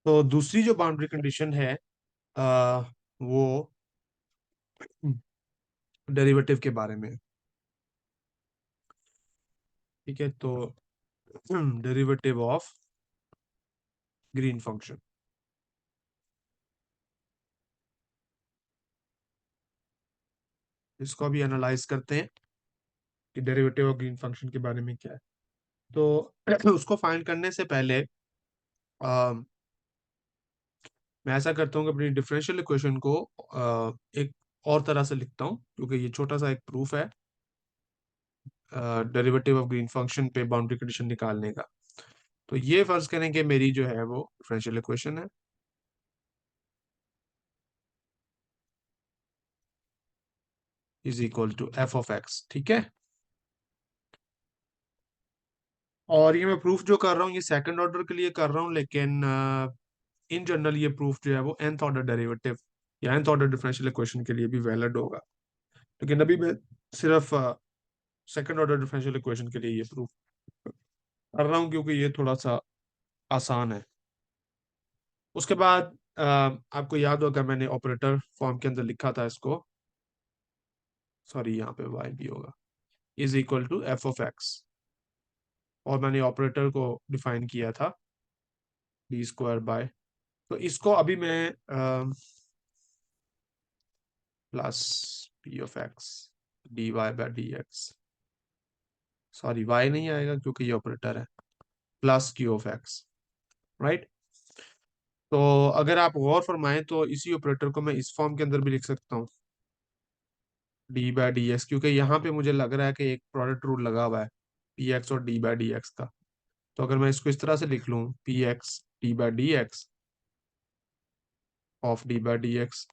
तो दूसरी जो बाउंड्री कंडीशन है वो डेरिवेटिव के बारे में है। ठीक है, तो डेरिवेटिव ऑफ ग्रीन फंक्शन, इसको अभी एनालाइज करते हैं कि डेरिवेटिव ऑफ ग्रीन फंक्शन के बारे में क्या है। तो उसको फाइंड करने से पहले मैं ऐसा करता हूँ कि अपनी डिफरेंशियल इक्वेशन को एक और तरह से लिखता हूँ, क्योंकि ये छोटा सा एक प्रूफ है डेरिवेटिव ऑफ ग्रीन फंक्शन पे बाउंड्री कंडीशन निकालने का। तो ये फर्ज करें कि मेरी जो है वो डिफरेंशियल इक्वेशन है, is equal to f of x. ठीक है, और ये मैं प्रूफ जो कर रहा हूँ ये सेकंड ऑर्डर के लिए कर रहा हूँ, लेकिन इन जनरल ये प्रूफ जो है वो nth ऑर्डर डेरिवेटिव या nth ऑर्डर डिफरेंशियल इक्वेशन के लिए भी वैलिड होगा। लेकिन अभी मैं सिर्फ सेकंड ऑर्डर डिफरेंशियल इक्वेशन के लिए ये प्रूफ कर रहा हूँ, क्योंकि ये थोड़ा सा आसान है। उसके बाद आपको याद होगा मैंने ऑपरेटर फॉर्म के अंदर लिखा था इसको, सॉरी यहाँ पे वाई भी होगा, is equal to f of x. और मैंने ऑपरेटर को डिफाइन किया था डी स्क्वायर बाय, तो इसको अभी मैं plus p of x d y by D x, sorry y नहीं आएगा क्योंकि ये ऑपरेटर है, plus q of x, right. तो अगर आप गौर फरमाएं तो इसी ऑपरेटर को मैं इस फॉर्म के अंदर भी लिख सकता हूँ, डी बाई डी एक्स, क्योंकि यहाँ पे मुझे लग रहा है कि एक प्रोडक्ट रूल लगा हुआ है पी एक्स और डी बाई डी एक्स का। तो अगर मैं इसको इस तरह से लिख लूँ, P x D by D x of D by D x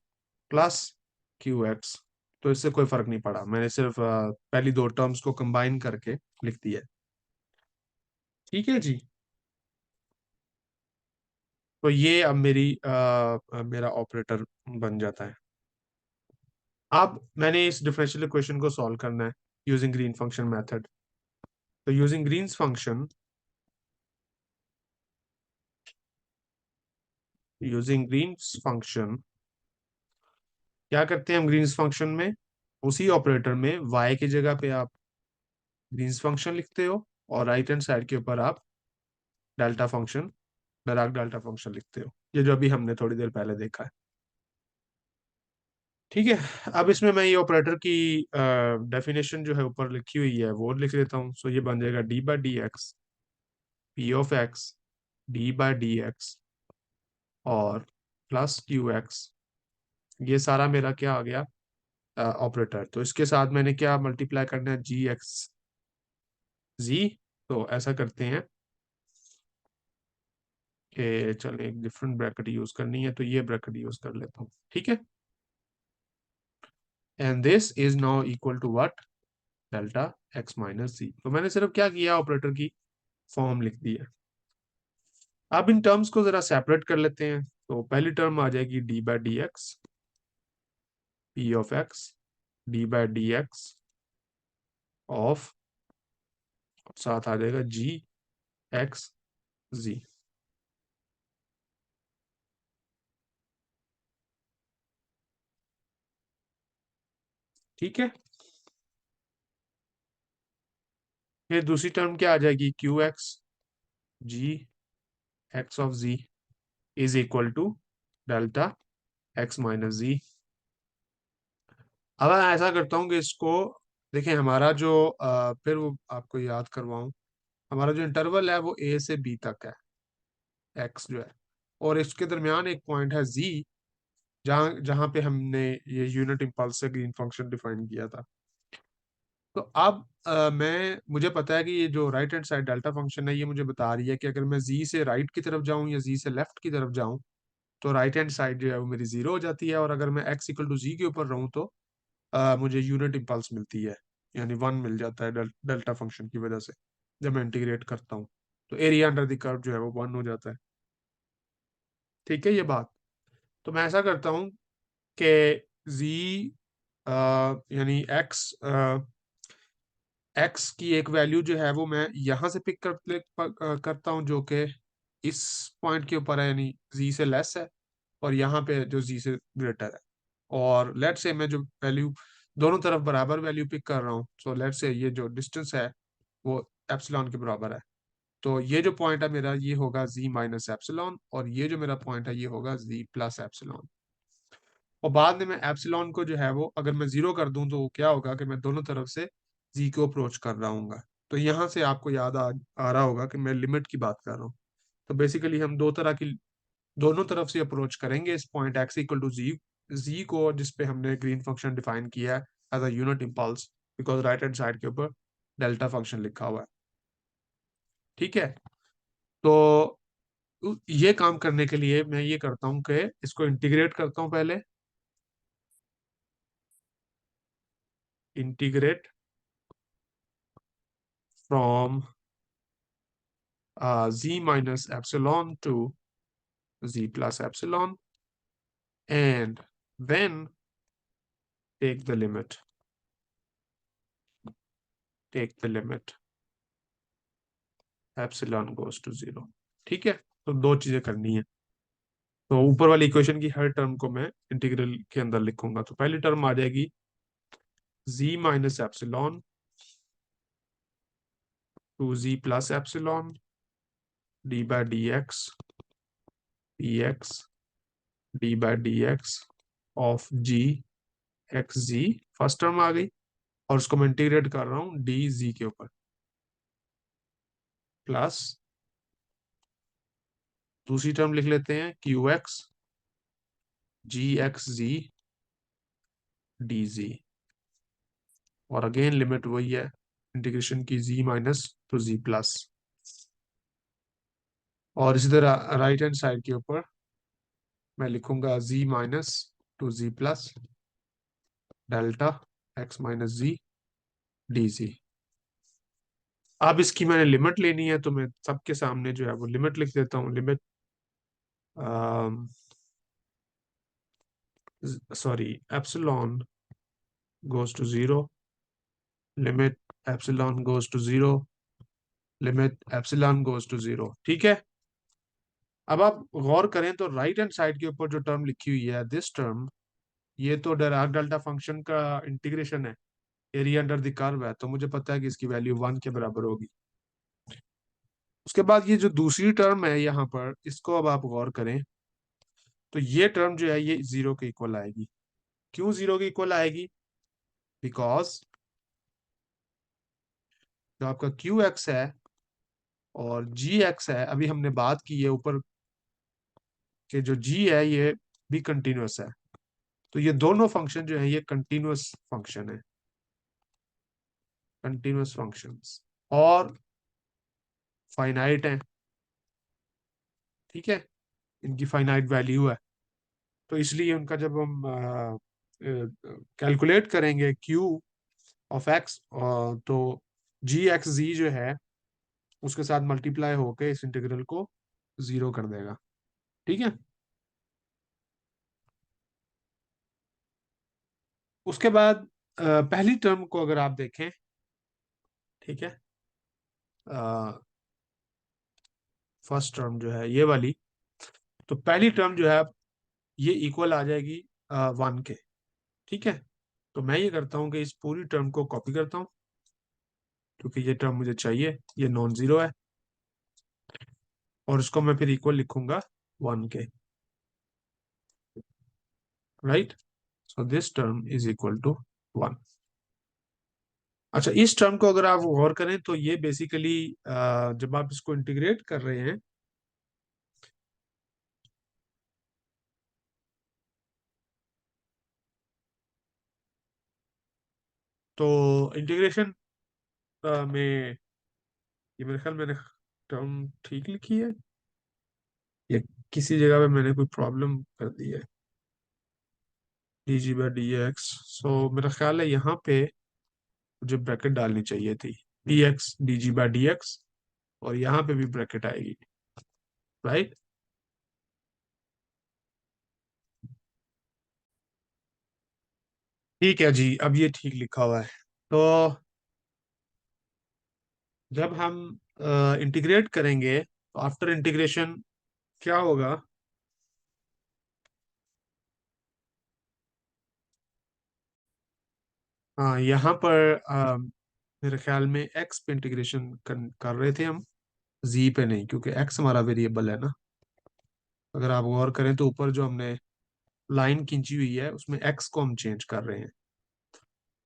plus q x, तो इससे कोई फर्क नहीं पड़ा, मैंने सिर्फ पहली दो टर्म्स को कंबाइन करके लिख दिया। ठीक है जी, तो ये अब मेरा ऑपरेटर बन जाता है। अब मैंने इस डिफरेंशियल इक्वेशन को सॉल्व करना है यूजिंग ग्रीन फंक्शन मेथड। तो using Green's function, using Green's function क्या करते हैं हम ग्रीन्स फंक्शन में, उसी ऑपरेटर में y की जगह पे आप ग्रीन्स फंक्शन लिखते हो और राइट हैंड साइड के ऊपर आप delta function, Dirac delta function लिखते हो, ये जो अभी हमने थोड़ी देर पहले देखा है। ठीक है, अब इसमें मैं ये ऑपरेटर की डेफिनेशन जो है ऊपर लिखी हुई है वो लिख देता हूँ। सो ये बन जाएगा D by D x P of x D by D x और प्लस क्यू एक्स, ये सारा मेरा क्या आ गया ऑपरेटर। तो इसके साथ मैंने क्या मल्टीप्लाई करना है, जी एक्स जी। तो ऐसा करते हैं कि चलिए एक डिफरेंट ब्रैकेट यूज करनी है, तो ये ब्रैकेट यूज कर लेता हूँ। ठीक है, and this is now equal to what, delta X minus C. तो मैंने सिर्फ क्या किया, ऑपरेटर की फॉर्म लिख दी है। अब इन टर्म्स को जरा सेपरेट कर लेते हैं। तो पहली टर्म आ जाएगी D by D x P of x D by D x of, साथ आ जाएगा जी एक्स जी। ठीक है, फिर दूसरी टर्म क्या आ जाएगी, Q X G X of ji is equal to delta X minus G. अब मैं ऐसा करता हूँ कि इसको देखें, हमारा जो फिर वो आपको याद करवाऊं, हमारा जो इंटरवल है वो ए से बी तक है, एक्स जो है, और इसके दरमियान एक पॉइंट है जी, जहाँ जहाँ पे हमने ये यूनिट इम्पल्स से ग्रीन फंक्शन डिफाइन किया था। तो अब मैं मुझे पता है कि ये जो right hand side delta function है, ये मुझे बता रही है कि अगर मैं जी से राइट की तरफ जाऊं या जी से लेफ्ट की तरफ जाऊं, तो राइट हैंड साइड जो है वो मेरी जीरो हो जाती है, और अगर मैं एक्स इक्वल टू जी के ऊपर रहूं तो मुझे यूनिट इम्पल्स मिलती है, यानी वन मिल जाता है डेल्टा फंक्शन की वजह से। जब मैं इंटीग्रेट करता हूँ तो एरिया अंडर द कर्व जो है वो वन हो जाता है। ठीक है ये बात। तो मैं ऐसा करता हूँ कि जी यानी एक्स एक्स की एक वैल्यू जो है वो मैं यहाँ से करता हूँ, जो कि इस पॉइंट के ऊपर है, यानी जी से लेस है, और यहाँ पे जो जी से ग्रेटर है। और लेट से मैं जो वैल्यू दोनों तरफ बराबर वैल्यू पिक कर रहा हूँ, सो लेट से ये जो डिस्टेंस है वो एप्सिलॉन के बराबर है। तो ये जो पॉइंट है मेरा, ये होगा जी माइनस एप्सिलॉन, और ये जो मेरा पॉइंट है ये होगा जी प्लस एप्सिलॉन। और बाद में मैं एप्सिलॉन को जो है वो अगर मैं जीरो कर दूं तो क्या होगा कि मैं दोनों तरफ से जी को अप्रोच कर रहा हूँ। तो यहाँ से आपको याद आ रहा होगा कि मैं लिमिट की बात कर रहा हूँ। तो बेसिकली हम दो तरह की, दोनों तरफ से अप्रोच करेंगे इस point x equal to g, g को जिसपे हमने ग्रीन फंक्शन डिफाइन किया है as a unit impulse, because right hand side के ऊपर डेल्टा फंक्शन लिखा हुआ है। ठीक है। तो ये काम करने के लिए मैं ये करता हूँ कि इसको इंटीग्रेट करता हूँ पहले, integrate from z minus epsilon to z plus epsilon, and then take the limit, take the limit epsilon goes to zero। ठीक है। तो दो चीजें करनी है। तो ऊपर वाली इक्वेशन की हर टर्म को मैं इंटीग्रल के अंदर लिखूंगा। तो पहली टर्म आ जाएगी z minus epsilon to z plus epsilon d by dx dx d by dx of g x z, first term आ गई, और उसको मैं इंटीग्रेट कर रहा हूँ डी जी के ऊपर, प्लस दूसरी टर्म लिख लेते हैं क्यू एक्स जी एक्स जी डी जी, और अगेन लिमिट वही है इंटीग्रेशन की जी माइनस टू जी प्लस। और इसी तरह राइट हैंड साइड के ऊपर मैं लिखूंगा G minus two G plus delta X minus G D G. अब इसकी मैंने लिमिट लेनी है, तो मैं सबके सामने जो है वो लिमिट लिख देता हूँ। Limit sorry, epsilon goes to zero, limit epsilon goes to zero, limit epsilon goes to zero. ठीक है। अब आप गौर करें तो राइट हैंड साइड के ऊपर जो टर्म लिखी हुई है दिस टर्म, ये तो डायराक डेल्टा फंक्शन का इंटीग्रेशन है, एरिया अंडर द कर्व है, तो मुझे पता है कि इसकी वैल्यू वन के बराबर होगी। उसके बाद ये जो दूसरी टर्म है यहाँ पर, इसको अब आप गौर करें तो ये टर्म जो है ये जीरो के इक्वल आएगी। क्यों जीरो के इक्वल आएगी? बिकॉज जो आपका क्यू एक्स है और जी एक्स है, अभी हमने बात की है ऊपर कि जो जी है ये भी कंटिन्यूअस है। तो ये दोनों फंक्शन जो है ये कंटिन्यूअस फंक्शन है, कंटिन्यूअस फंक्शंस, और फाइनाइट है। ठीक है। इनकी फाइनाइट वैल्यू है, तो इसलिए उनका जब हम कैलकुलेट करेंगे क्यू ऑफ एक्स, तो जी एक्स जी जो है उसके साथ मल्टीप्लाई होके इस इंटीग्रल को जीरो कर देगा। ठीक है। उसके बाद पहली टर्म को अगर आप देखें, ठीक है, फर्स्ट टर्म जो है ये वाली, तो पहली टर्म जो है ये इक्वल आ जाएगी वन के। ठीक है। तो मैं ये करता हूँ कि इस पूरी टर्म को कॉपी करता हूँ, क्योंकि ये टर्म मुझे चाहिए, ये नॉन जीरो है, और इसको मैं फिर इक्वल लिखूंगा वन के। Right. So this term is equal to one. अच्छा, इस टर्म को अगर आप गौर करें तो ये बेसिकली जब आप इसको इंटीग्रेट कर रहे हैं तो इंटीग्रेशन में ये मेरे ख्याल मैंने टर्म ठीक लिखी है या किसी जगह पे मैंने कोई प्रॉब्लम कर दी है। D G by D X, so मेरा ख्याल है यहाँ पे मुझे ब्रैकेट डालनी चाहिए थी, D x d G by D x, और यहाँ पे भी ब्रैकेट आएगी, राइट। ठीक है जी, अब ये ठीक लिखा हुआ है। तो जब हम इंटीग्रेट करेंगे तो आफ्टर इंटीग्रेशन क्या होगा? हाँ, यहाँ पर मेरे ख्याल में एक्स पे इंटीग्रेशन कर रहे थे हम, जी पे नहीं, क्योंकि एक्स हमारा वेरिएबल है ना। अगर आप गौर करें तो ऊपर जो हमने लाइन खींची हुई है उसमें एक्स को हम चेंज कर रहे हैं,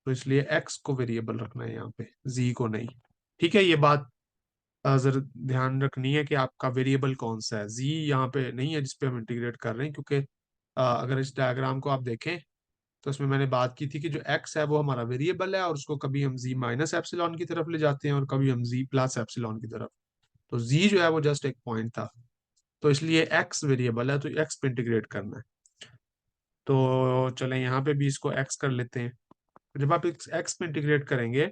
तो इसलिए एक्स को वेरिएबल रखना है यहाँ पे, जी को नहीं। ठीक है, ये बात जरा ध्यान रखनी है कि आपका वेरिएबल कौन सा है। जी यहाँ पे नहीं है जिसपे हम इंटीग्रेट कर रहे हैं, क्योंकि अगर इस डायग्राम को आप देखें तो उसमें मैंने बात की थी कि जो एक्स है वो हमारा वेरिएबल है, और उसको कभी हम जी माइनस एप्सिलॉन की तरफ ले जाते हैं और कभी हम जी प्लस एप्सिलॉन की तरफ। तो जी जो है वो जस्ट एक पॉइंट था, तो इसलिए एक्स वेरिएबल है, तो एक्स पे इंटीग्रेट करना है। तो चलें यहाँ पे भी इसको एक्स कर लेते हैं। जब आप एक्स पे इंटीग्रेट करेंगे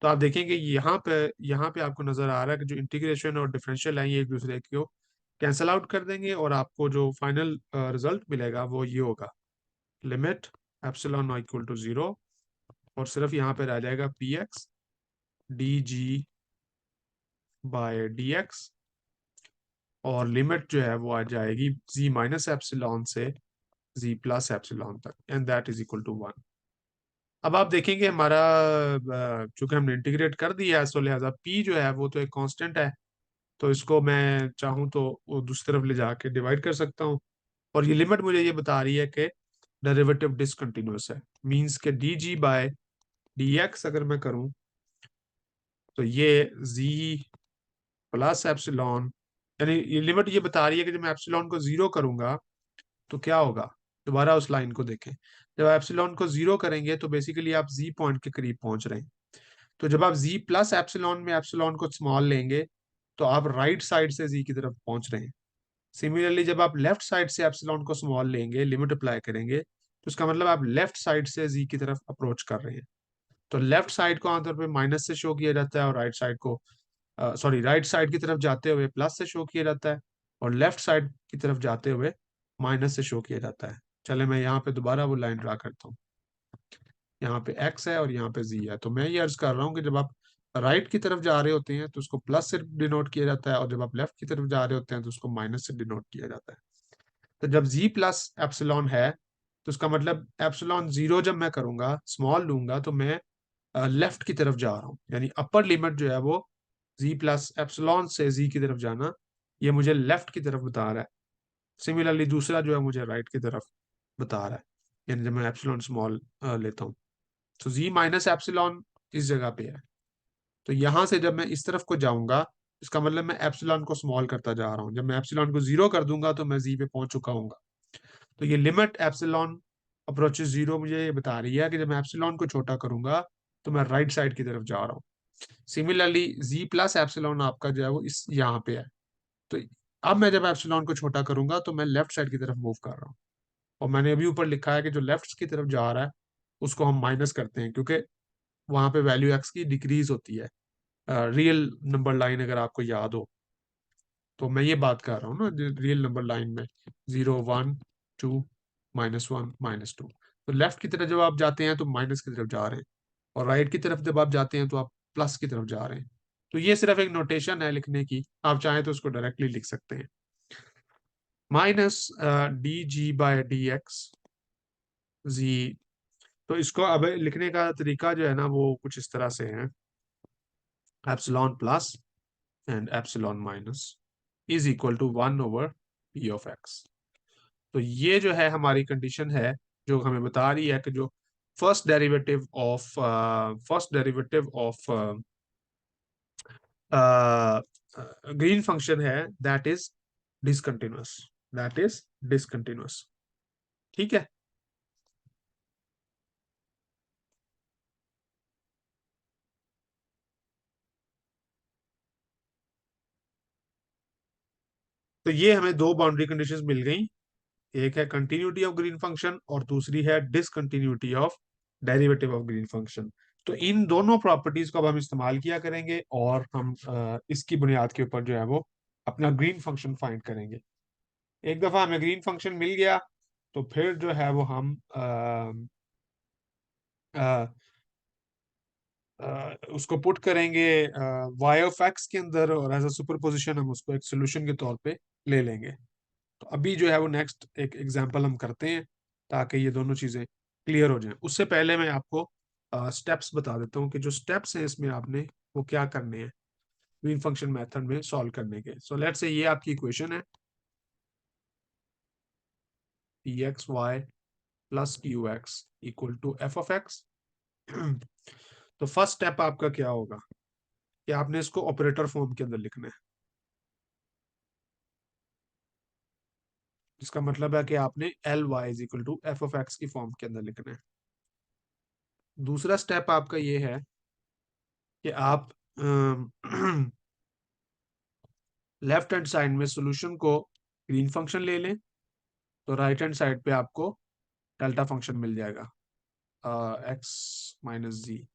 तो आप देखेंगे यहाँ पे आपको नजर आ रहा है कि जो इंटीग्रेशन और डिफरेंशियल है ये एक दूसरे को कैंसल आउट कर देंगे, और आपको जो फाइनल रिजल्ट मिलेगा वो ये होगा, limit epsilon not equal to zero, और सिर्फ यहाँ पे रह जाएगा p x d ji by D x, और लिमिट जो है वो आ जाएगी जी माइनस एप्सिलॉन से जी प्लस एप्सिलॉन तक, and that is equal to one. अब आप देखेंगे हमारा चूंकि हमने इंटीग्रेट कर दिया है, सो लिहाजा पी जो है वो तो एक कांस्टेंट है, तो इसको मैं चाहूँ तो वो दूसरी तरफ ले जाके डिवाइड कर सकता हूँ, और ये लिमिट मुझे ये बता रही है कि डेरिवेटिव डिसकंटिन्यूअस है, मींस के d ji by D x अगर मैं करूँ तो ये जी प्लस एप्सिलॉन, यानी ये लिमिट ये बता रही है कि जब मैं एप्सिलॉन को जीरो करूंगा तो क्या होगा। दोबारा उस लाइन को देखें, जब एप्सिलॉन को जीरो करेंगे तो बेसिकली आप जी पॉइंट के करीब पहुंच रहे हैं। तो जब आप जी प्लस एप्सिलॉन में एप्सिलॉन को स्मॉल लेंगे तो आप राइट साइड से जी की तरफ पहुंच रहे हैं। सिमिलरली जब आप लेफ्ट साइड से एप्सिलॉन को स्मॉल लेंगे, लिमिट अप्लाई करेंगे, तो इसका मतलब आप लेफ्ट साइड से जी की तरफ अप्रोच कर रहे हैं। तो लेफ्ट साइड को आमतौर पर माइनस से शो किया जाता है, और राइट साइड को सॉरी राइट साइड की तरफ जाते हुए प्लस से शो किया जाता है, और लेफ्ट साइड की तरफ जाते हुए माइनस से शो किया जाता है। चले मैं यहाँ पे दोबारा वो लाइन ड्रा करता हूँ। यहाँ पे एक्स है और यहाँ पे जी है, तो मैं ये अर्ज कर रहा हूँ कि जब आप राइट की तरफ जा रहे होते हैं तो उसको प्लस से डिनोट किया जाता है, और जब आप लेफ्ट की तरफ जा रहे होते हैं तो उसको माइनस से डिनोट किया जाता है। तो जब जी प्लस एप्सिलॉन है तो उसका मतलब एप्सिलॉन जीरो जब मैं करूंगा, स्मॉल लूंगा, तो मैं लेफ्ट की तरफ जा रहा हूँ, यानी अपर लिमिट जो है वो जी प्लस एप्सिलॉन से जी की तरफ जाना, ये मुझे लेफ्ट की तरफ बता रहा है। सिमिलरली दूसरा जो है मुझे राइट की तरफ बता रहा है, यानी जब मैं एप्सिलॉन स्मॉल लेता हूँ। तो जी माइनस एप्सिलॉन इस जगह पे है, तो यहां से जब मैं इस तरफ को जाऊंगा इसका मतलब मैं एप्सिलॉन को स्मॉल करता जा रहा हूँ। जब मैं एप्सिलॉन को जीरो कर दूंगा तो मैं जी पे पहुंच चुका हूँ। तो ये लिमिट एप्सिलॉन अप्रोचेस जीरो मुझे ये बता रही है कि जब मैं एप्सिलॉन को छोटा करूंगा तो मैं राइट साइड की तरफ जा रहा हूँ। सिमिलरली जी प्लस एप्सिलॉन आपका जो है वो इस यहाँ पे है, तो अब मैं जब एप्सिलॉन को छोटा करूंगा तो मैं लेफ्ट साइड की तरफ मूव कर रहा हूँ। और मैंने अभी ऊपर लिखा है कि जो लेफ्ट की तरफ जा रहा है उसको हम माइनस करते हैं, क्योंकि वहां पे वैल्यू एक्स की डिक्रीज होती है, रियल नंबर लाइन अगर आपको याद हो। तो मैं ये बात कर रहा हूँ ना, रियल नंबर लाइन में zero one two minus one minus two, तो लेफ्ट की तरफ जब आप जाते हैं तो माइनस की तरफ जा रहे हैं, और राइट की तरफ जब आप जाते हैं तो आप प्लस की तरफ जा रहे हैं। तो ये सिर्फ एक नोटेशन है लिखने की, आप चाहें तो उसको डायरेक्टली लिख सकते हैं, minus D G by D X G. तो इसको अब लिखने का तरीका जो है ना वो कुछ इस तरह से है, epsilon plus and epsilon minus is equal to one over p of x. तो ये जो है हमारी कंडीशन है जो हमें बता रही है कि जो first derivative of Green function है, that is discontinuous, that is discontinuous. ठीक है। तो ये हमें दो बाउंड्री कंडीशंस मिल गई, एक है कंटिन्यूटी ऑफ ग्रीन फंक्शन और दूसरी है discontinuity of derivative of Green function. तो इन दोनों प्रॉपर्टीज को अब हम इस्तेमाल किया करेंगे और हम इसकी बुनियाद के ऊपर जो है वो अपना ग्रीन फंक्शन फाइंड करेंगे। एक दफा हमें ग्रीन फंक्शन मिल गया तो फिर जो है वो हम उसको पुट करेंगे वाई ऑफ एक्स के अंदर और एज अ सुपरपोजिशन हम उसको एक सोल्यूशन के तौर पे ले लेंगे। तो अभी जो है वो नेक्स्ट एक एग्जांपल हम करते हैं ताकि ये दोनों चीजें क्लियर हो जाएं। उससे पहले मैं आपको स्टेप्स बता देता हूँ कि जो स्टेप्स हैं इसमें आपने वो क्या करने हैं ग्रीन फंक्शन मेथड में सॉल्व करने के। सो लेट्स से ये आपकी इक्वेशन है p x y plus q x equal to f of x. तो फर्स्ट स्टेप आपका क्या होगा कि आपने इसको ऑपरेटर फॉर्म के अंदर लिखना है, जिसका मतलब है कि आपने L Y is equal to f of x की फॉर्म के अंदर लिखना है। दूसरा स्टेप आपका ये है कि आप लेफ्ट हैंड साइड में सॉल्यूशन को ग्रीन फंक्शन ले लें तो राइट हैंड साइड पे आपको डेल्टा फंक्शन मिल जाएगा एक्स माइनस जी।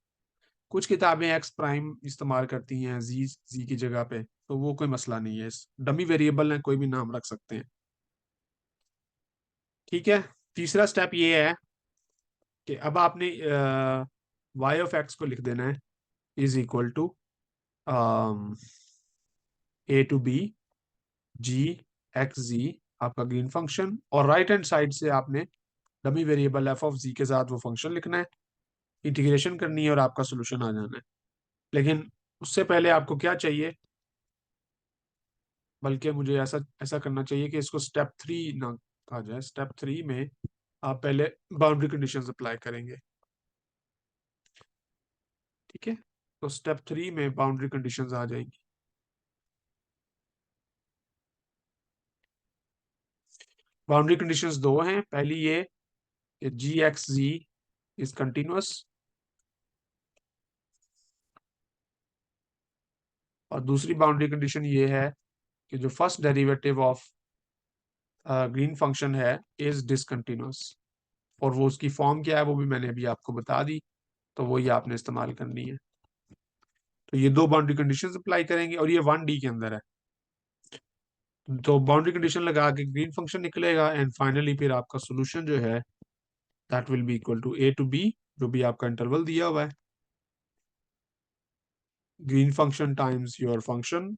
कुछ किताबें एक्स प्राइम इस्तेमाल करती हैं जी जी की जगह पे, तो वो कोई मसला नहीं है, डमी वेरिएबल है, कोई भी नाम रख सकते हैं। ठीक है। तीसरा स्टेप ये है कि अब आपने वाई ऑफ एक्स को लिख देना है is equal to A to B G X G आपका ग्रीन फंक्शन, और राइट हैंड साइड से आपने dummy variable F of G के साथ वो फंक्शन लिखना है, इंटीग्रेशन करनी है और आपका सोल्यूशन आ जाना है। लेकिन उससे पहले आपको क्या चाहिए, बल्कि मुझे ऐसा ऐसा करना चाहिए कि इसको स्टेप थ्री ना कहा जाए, स्टेप थ्री में आप पहले बाउंड्री कंडीशंस अप्लाई करेंगे। ठीक है। तो स्टेप थ्री में बाउंड्री कंडीशंस आ जाएंगी। बाउंड्री कंडीशंस दो हैं, पहली ये कि जी एक्स जी इज कंटिन्यूअस, और दूसरी बाउंड्री कंडीशन ये है कि जो first derivative of Green function है इज डिसकंटिन्यूअस, और वो उसकी फॉर्म क्या है वो भी मैंने अभी आपको बता दी, तो वो ये आपने इस्तेमाल करनी है। तो ये दो बाउंड्री कंडीशंस अप्लाई करेंगे और ये वन डी के अंदर है। तो बाउंड्री कंडीशन लगा के ग्रीन फंक्शन निकलेगा एंड फाइनली फिर आपका सोल्यूशन जो है that will be equal to A to b, जो भी आपका इंटरवल दिया हुआ है, Green function times your function,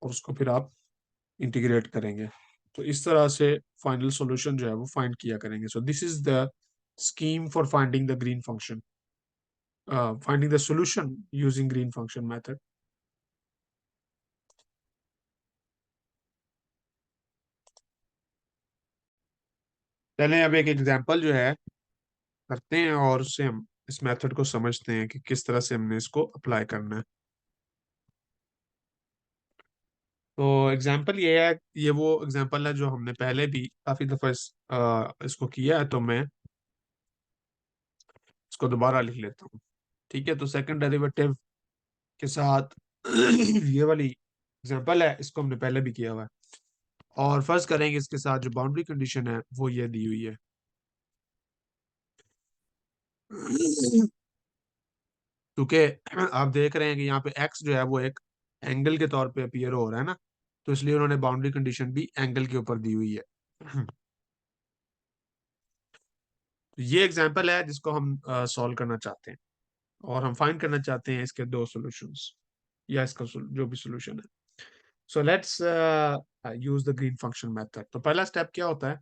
और उसको फिर आप इंटीग्रेट करेंगे। तो इस तरह से फाइनल सॉल्यूशन जो है वो फाइंड किया करेंगे। सो this is the scheme for finding the green function, finding the solution using green function method. चलें अब एक एग्जांपल जो है करते हैं और उससे हम इस मेथड को समझते हैं कि किस तरह से हमने इसको अप्लाई करना है। तो एग्जांपल ये है, ये वो एग्जांपल है जो हमने पहले भी काफी दफा इसको किया है, तो मैं इसको दोबारा लिख लेता हूँ। ठीक है। तो सेकंड डेरिवेटिव के साथ ये वाली एग्जांपल है, इसको हमने पहले भी किया हुआ है, और फर्ज करेंगे इसके साथ जो बाउंड्री कंडीशन है वो ये दी हुई है। क्योंकि आप देख रहे हैं कि यहाँ पे एक्स जो है वो एक एंगल के तौर पे अपीयर हो रहा है ना, तो इसलिए उन्होंने बाउंड्री कंडीशन भी एंगल के ऊपर दी हुई है। तो ये एग्जांपल है जिसको हम सॉल्व करना चाहते हैं, और हम फाइंड करना चाहते हैं इसके दो सॉल्यूशंस या इसका जो भी सॉल्यूशन है। So let's use the green function method. तो पहला स्टेप क्या होता है,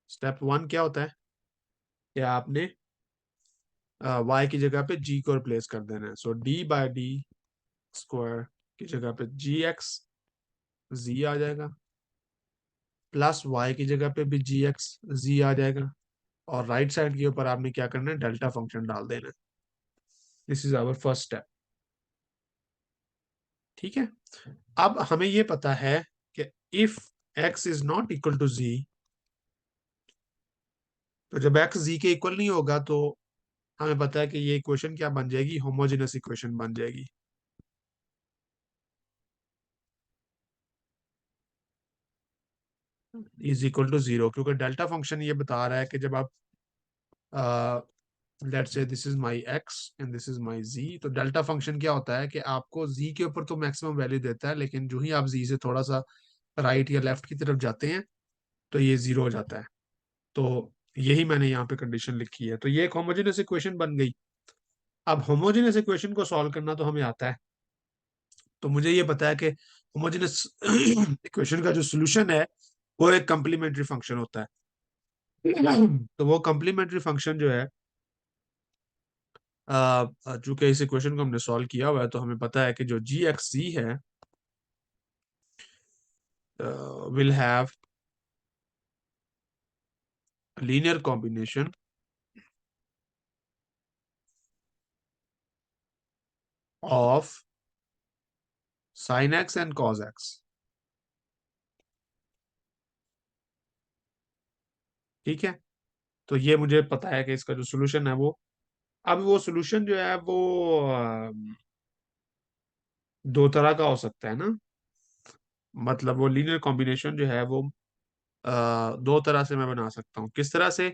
स्टेप वन क्या होता है कि आपने y की जगह पे g को रिप्लेस कर देना है। सो d बाय डी स्क्वायर की जगह पे जी एक्स जी आ जाएगा, प्लस वाई की जगह पे भी जी एक्स जी आ जाएगा, और राइट साइड के ऊपर आपने क्या करना है, डेल्टा फंक्शन डाल देना है। This is our first step. ठीक है। अब हमें ये पता है कि if x is not equal to z, तो जब x z के इक्वल नहीं होगा तो हमें पता है कि ये इक्वेशन क्या बन जाएगी, होमोजेनस इक्वेशन बन जाएगी। इज इक्वल टू जीरो, क्योंकि डेल्टा फंक्शन ये बता रहा है कि जब आप let's say this is my x and this is my z, तो डेल्टा फंक्शन क्या होता है कि आपको z के ऊपर तो मैक्सिमम वैल्यू देता है, लेकिन जो ही आप z से थोड़ा सा राइट या लेफ्ट की तरफ जाते हैं तो ये जीरो हो जाता है। तो यही मैंने यहाँ पे कंडीशन लिखी है, तो ये एक होमोजेनस इक्वेशन बन गई। अब होमोजेनस इक्वेशन को सॉल्व करना तो हमें आता है, तो मुझे ये पता है कि होमोजेनस इक्वेशन का जो सोल्यूशन है वो एक कम्प्लीमेंट्री फंक्शन होता है। तो वो कम्प्लीमेंट्री फंक्शन जो है, चूंकि इस इक्वेशन को हमने सॉल्व किया हुआ है, तो हमें पता है कि जो जी एक्स सी है will have linear combination of sine x and cos x. ठीक है। तो ये मुझे पता है कि इसका जो सोल्यूशन है वो, अब वो सोल्यूशन जो है वो दो तरह का हो सकता है ना। मतलब वो लीनियर कॉम्बिनेशन जो है वो दो तरह से मैं बना सकता हूँ। किस तरह से?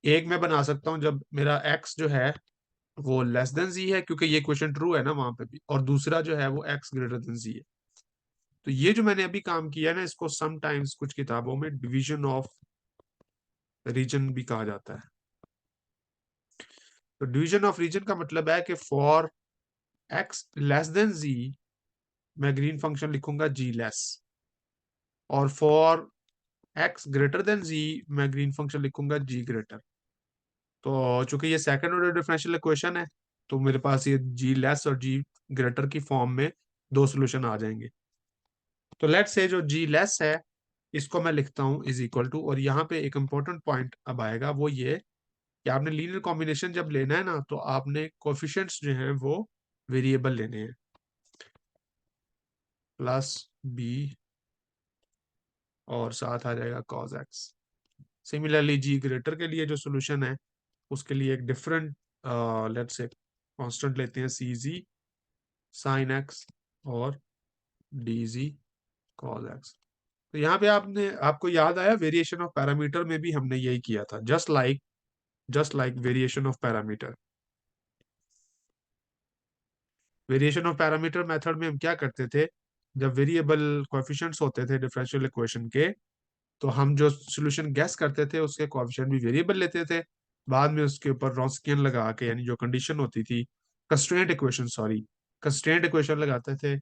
एक मैं बना सकता हूँ जब मेरा एक्स जो है वो लेस देन जी है, क्योंकि ये क्वेश्चन ट्रू है ना वहां पे भी, और दूसरा जो है वो एक्स ग्रेटर देन जी है। तो ये जो मैंने अभी काम किया है ना, इसको समटाइम्स कुछ किताबों में डिवीजन ऑफ रीजन भी कहा जाता है। तो डिवीजन ऑफ रीजन का मतलब है कि फॉर एक्स लेस देन जी मैं ग्रीन फंक्शन लिखूंगा जी लेस, और फॉर एक्स ग्रेटर देन जी मैं ग्रीन फंक्शन लिखूंगा जी ग्रेटर। तो चूंकि ये सेकंड ऑर्डर डिफरेंशियल इक्वेशन है, तो मेरे पास ये जी लेस और जी ग्रेटर की फॉर्म में दो सॉल्यूशन आ जाएंगे। तो लेट्स से जो जी लेस है इसको मैं लिखता हूँ इज इक्वल टू, और यहाँ पे एक इंपॉर्टेंट पॉइंट अब आएगा, वो ये कि आपने लीनियर कॉम्बिनेशन जब लेना है ना, तो आपने कोफिशिएंट्स जो हैं वो वेरिएबल लेने हैं, प्लस बी और साथ आ जाएगा कॉस एक्स। सिमिलरली जी ग्रेटर के लिए जो सोल्यूशन है उसके लिए एक डिफरेंट लेट्स से कांस्टेंट लेते हैं, सी जी साइन एक्स और डी जी कॉस एक्स। तो यहाँ पे आपने, आपको याद आया वेरिएशन ऑफ पैरामीटर में भी हमने यही किया था, just like variation of parameter. Variation of parameter method में हम क्या करते थे, जब वेरिएबल कोएफिशिएंट्स होते थे डिफरेंशियल इक्वेशन के, तो हम जो सॉल्यूशन गैस करते थे उसके कोएफिशिएंट भी वेरिएबल लेते थे, बाद में उसके ऊपर रॉन्स्कियन लगा के, यानी जो कंडीशन होती थी, constraint equation, sorry, constraint equation लगाते थे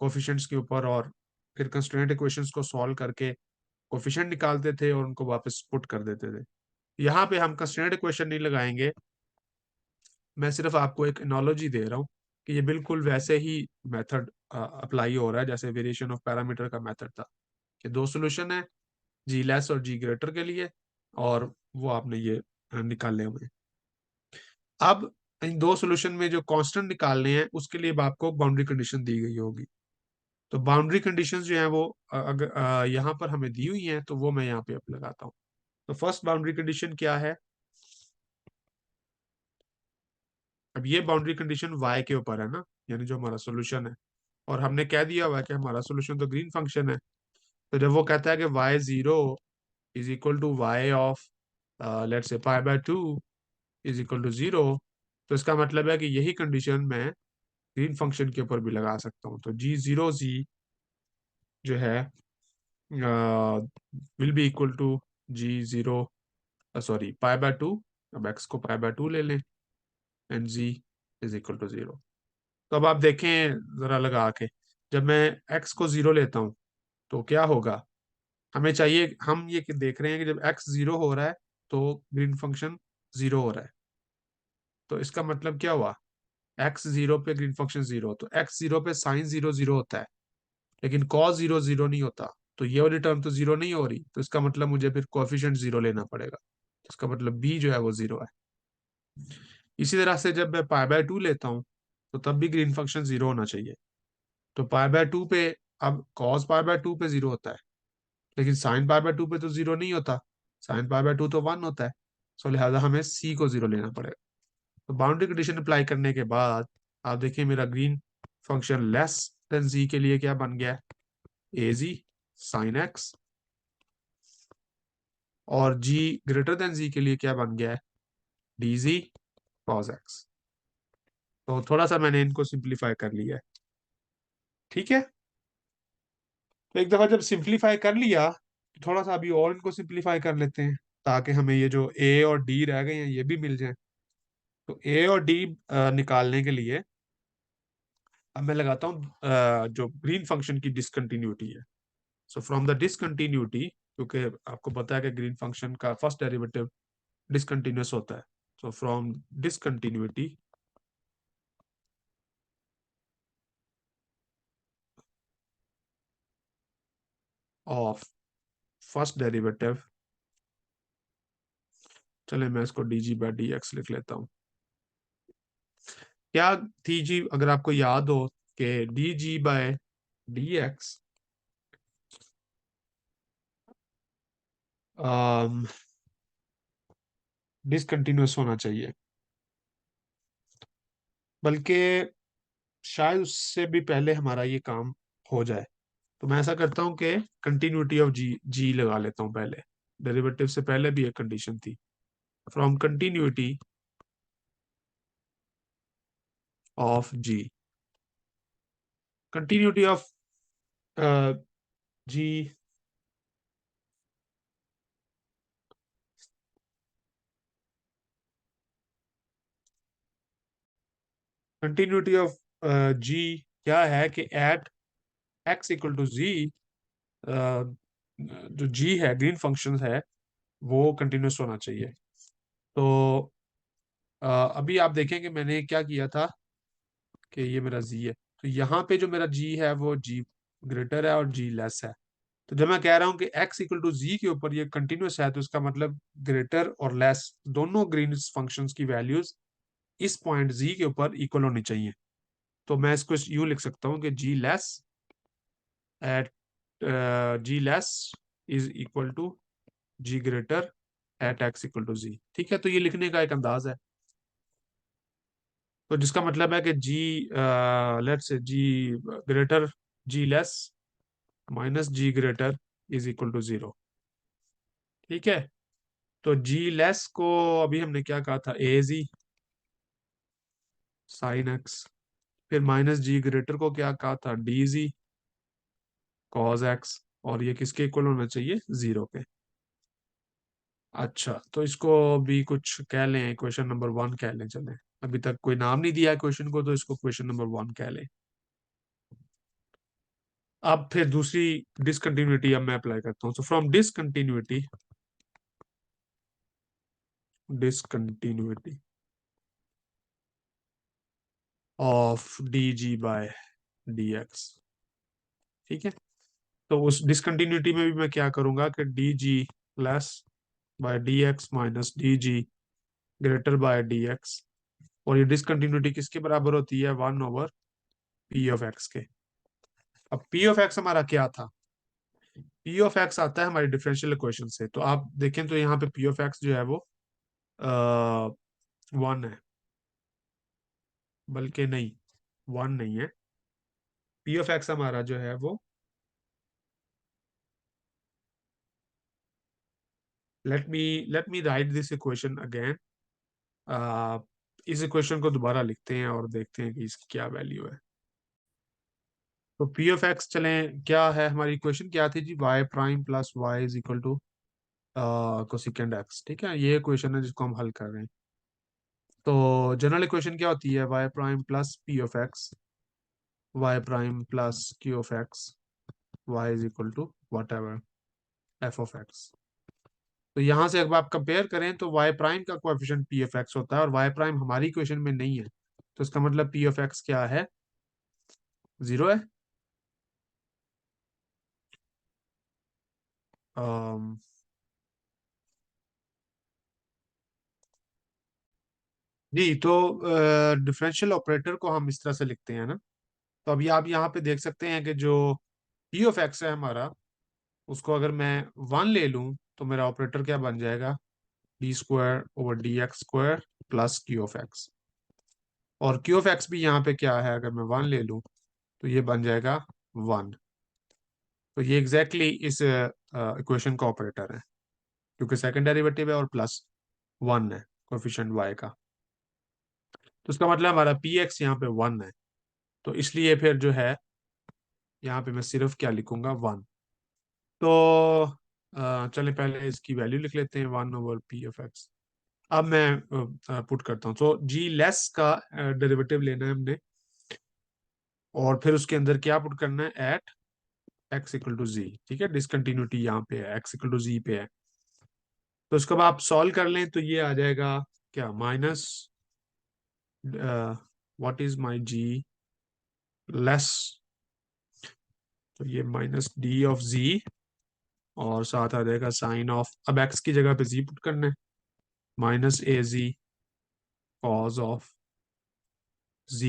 कोएफिशिएंट्स के ऊपर, और फिर कंस्ट्रेंट इक्वेशंस को सॉल्व करके कोएफिशिएंट निकालते थे और उनको वापस पुट कर देते थे। यहाँ पे हम कंस्ट्रेंट इक्वेशन नहीं लगाएंगे, मैं सिर्फ आपको एक एनोलॉजी दे रहा हूँ कि ये बिल्कुल वैसे ही मेथड अप्लाई हो रहा है जैसे वेरिएशन ऑफ पैरामीटर का मेथड था, कि दो सॉल्यूशन है, जी लेस और जी ग्रेटर के लिए, और वो आपने ये निकालने हुए हैं। अब इन दो सॉल्यूशन में जो कांस्टेंट निकालने हैं उसके लिए अब आपको बाउंड्री कंडीशन दी गई होगी। तो बाउंड्री कंडीशंस जो है वो अगर यहाँ पर हमें दी हुई हैं तो वो मैं यहाँ पे अब लगाता हूँ। तो फर्स्ट बाउंड्री कंडीशन क्या है? अब ये बाउंड्री कंडीशन y के ऊपर है ना, यानी जो हमारा सॉल्यूशन है, और हमने कह दिया हुआ है कि हमारा सॉल्यूशन तो ग्रीन फंक्शन है। तो जब वो कहता है कि y zero is equal to y of let's say pi by two is equal to zero, तो इसका मतलब है कि यही कंडीशन मैं ग्रीन फंक्शन के ऊपर भी लगा सकता हूँ। तो जी जीरो जी जो है will be equal to g zero, sorry pi by two, अब एक्स को पाई बाय टू ले लें, and g is equal to zero. तो अब आप देखें जरा लगा के, जब मैं x को जीरो लेता हूं तो क्या होगा, हमें चाहिए, हम ये कि देख रहे हैं कि जब x जीरो हो रहा है तो ग्रीन फंक्शन जीरो हो रहा है। तो इसका मतलब क्या हुआ, x जीरो पे ग्रीन फंक्शन जीरो, तो x जीरो पे साइन जीरो जीरो होता है, लेकिन कॉस जीरो जीरो नहीं होता। तो ये वाली टर्म तो जीरो नहीं हो रही, तो इसका मतलब मुझे फिर कोएफिशिएंट जीरो लेना पड़ेगा। इसका मतलब बी जो है वो जीरो है। इसी तरह से जब मैं पाई बाय टू लेता हूँ तो तब भी ग्रीन फंक्शन जीरो होना चाहिए। तो पाई बाय टू पे, अब कॉस पाई बाय टू पे जीरो होता है, लेकिन साइन पाई बाय टू पे तो जीरो नहीं होता, साइन पाई बाय टू तो वन होता है। सो लिहाजा हमें सी को जीरो लेना पड़ेगा। तो बाउंड्री कंडीशन अप्लाई करने के बाद आप देखिए मेरा ग्रीन फंक्शन लेस देन जी के लिए क्या बन गया है, ए जी साइन एक्स, और जी ग्रेटर देन जी के लिए क्या बन गया है, डी जी कॉस एक्स। तो थोड़ा सा मैंने इनको सिंप्लीफाई कर लिया है। ठीक है, तो एक दफा जब सिंप्लीफाई कर लिया तो थोड़ा सा अभी और इनको सिंप्लीफाई कर लेते हैं, ताकि हमें ये जो ए और डी रह गए हैं ये भी मिल जाए। तो ए और डी निकालने के लिए अब मैं लगाता हूँ जो ग्रीन फंक्शन की डिसकंटिन्यूटी है। सो फ्रॉम द डिसकंटिन्यूटी, क्योंकि आपको पता है कि ग्रीन फंक्शन का फर्स्ट डेरिवेटिव डिसकंटिन्यूअस होता है। सो from discontinuity of first derivative, चले मैं इसको D G by D x लिख लेता हूँ। क्या थी जी, अगर आपको याद हो कि d ji by D x discontinuous होना चाहिए, बल्कि शायद उससे भी पहले हमारा ये काम हो जाए। तो मैं ऐसा करता हूँ कि कंटिन्यूटी ऑफ जी जी लगा लेता हूँ पहले, डेरिवेटिव से पहले भी एक कंडीशन थी। From continuity of G, continuity of G, continuity of G क्या है कि at X equal to G, जो जी है ग्रीन फंक्शन है वो कंटिन्यूस होना चाहिए। तो अभी आप देखें कि मैंने क्या किया था कि ये मेरा जी है, तो यहाँ पे जो मेरा जी है वो जी ग्रेटर है और जी लेस है। तो जब मैं कह रहा हूँ कि x इक्वल टू जी के ऊपर ये कंटिन्यूस है, तो इसका मतलब ग्रेटर और लेस दोनों ग्रीन फंक्शंस की वैल्यूज इस पॉइंट जी के ऊपर इक्वल होनी चाहिए। तो मैं इसको यूं लिख सकता हूँ कि G less at G less is equal to G greater at X equal to G. ठीक है, तो ये लिखने का एक अंदाज है। तो जिसका मतलब है कि G let's say G greater G less minus G greater is equal to zero. ठीक है, तो जी लेस को अभी हमने क्या कहा था, ए जी साइन एक्स, फिर माइनस जी ग्रेटर को क्या कहा था, डी जी कॉज एक्स, और ये किसके इक्वल होना चाहिए, जीरो के। अच्छा, तो इसको भी कुछ कह लें, क्वेश्चन नंबर वन कह लें, चलें। अभी तक कोई नाम नहीं दिया है क्वेश्चन को, तो इसको क्वेश्चन नंबर वन कह लें। अब फिर दूसरी डिसकंटिन्यूटी अब मैं अप्लाई करता हूँ। So from discontinuity discontinuity of d ji by D x. ठीक है, तो उस डिसकंटिन्यूटी में भी मैं क्या करूंगा कि d ji plus by D x minus D G greater by D x, और ये डिसकंटिन्यूटी किसके बराबर होती है, one over p of x के। अब पी ऑफ एक्स हमारा क्या था, पी ऑफ एक्स आता है हमारी डिफरेंशियल इक्वेशन से। तो आप देखें तो यहाँ पे पी ऑफ एक्स जो है वो वन है, बल्कि नहीं, वन नहीं है। पी ऑफ एक्स हमारा जो है वो, let me right this equation again. इस इक्वेशन को दोबारा लिखते हैं और देखते हैं कि इसकी क्या वैल्यू है। तो पी ऑफ एक्स, चलें, क्या है हमारी इक्वेशन, क्या थी जी, Y prime plus Y is equal to cosecant X. ठीक है, ये इक्वेशन है जिसको हम हल कर रहे हैं। तो जनरल इक्वेशन क्या होती है, y prime plus p of x, y prime plus q of x, y is equal to whatever f of x. तो यहाँ से अगर आप कंपेयर करें तो वाई प्राइम का कोएफिशिएंट पी ऑफ एक्स होता है, और वाई प्राइम हमारी इक्वेशन में नहीं है, तो इसका मतलब पी ऑफ एक्स क्या है, जीरो है। अम, जी, तो डिफरेंशियल ऑपरेटर को हम इस तरह से लिखते हैं ना। तो अभी आप यहाँ पे देख सकते हैं कि जो पी ऑफ एक्स है हमारा, उसको अगर मैं 1 ले लूँ तो मेरा ऑपरेटर क्या बन जाएगा, d² / dx² plus q of x. और क्यू ऑफ एक्स भी यहाँ पे क्या है, अगर मैं 1 ले लूँ तो ये बन जाएगा 1। तो ये एग्जैक्टली इस इक्वेशन का ऑपरेटर है, क्योंकि सेकंड डेरिवेटिव है और प्लस 1 है कोफिशिएंट y का। तो इसका मतलब हमारा पी एक्स यहाँ पे 1 है। तो इसलिए फिर जो है यहाँ पे मैं सिर्फ क्या लिखूंगा, 1। तो चलिए पहले इसकी वैल्यू लिख लेते हैं, 1/p(x). अब मैं पुट करता हूँ, तो जी लेस का डेरिवेटिव लेना है हमने, और फिर उसके अंदर क्या पुट करना है, eight X equal to G. ठीक है, डिसकंटिन्यूटी यहाँ पे है, एक्स इक्वल टू जी पे है। तो इसको अब आप सॉल्व कर लें तो ये आ जाएगा क्या, minus what is my g less, तो ये माइनस डी ऑफ जी, और साथ आ जाएगा साइन ऑफ, अब एक्स की जगह पे जी पुट करना है, minus a g cos of z,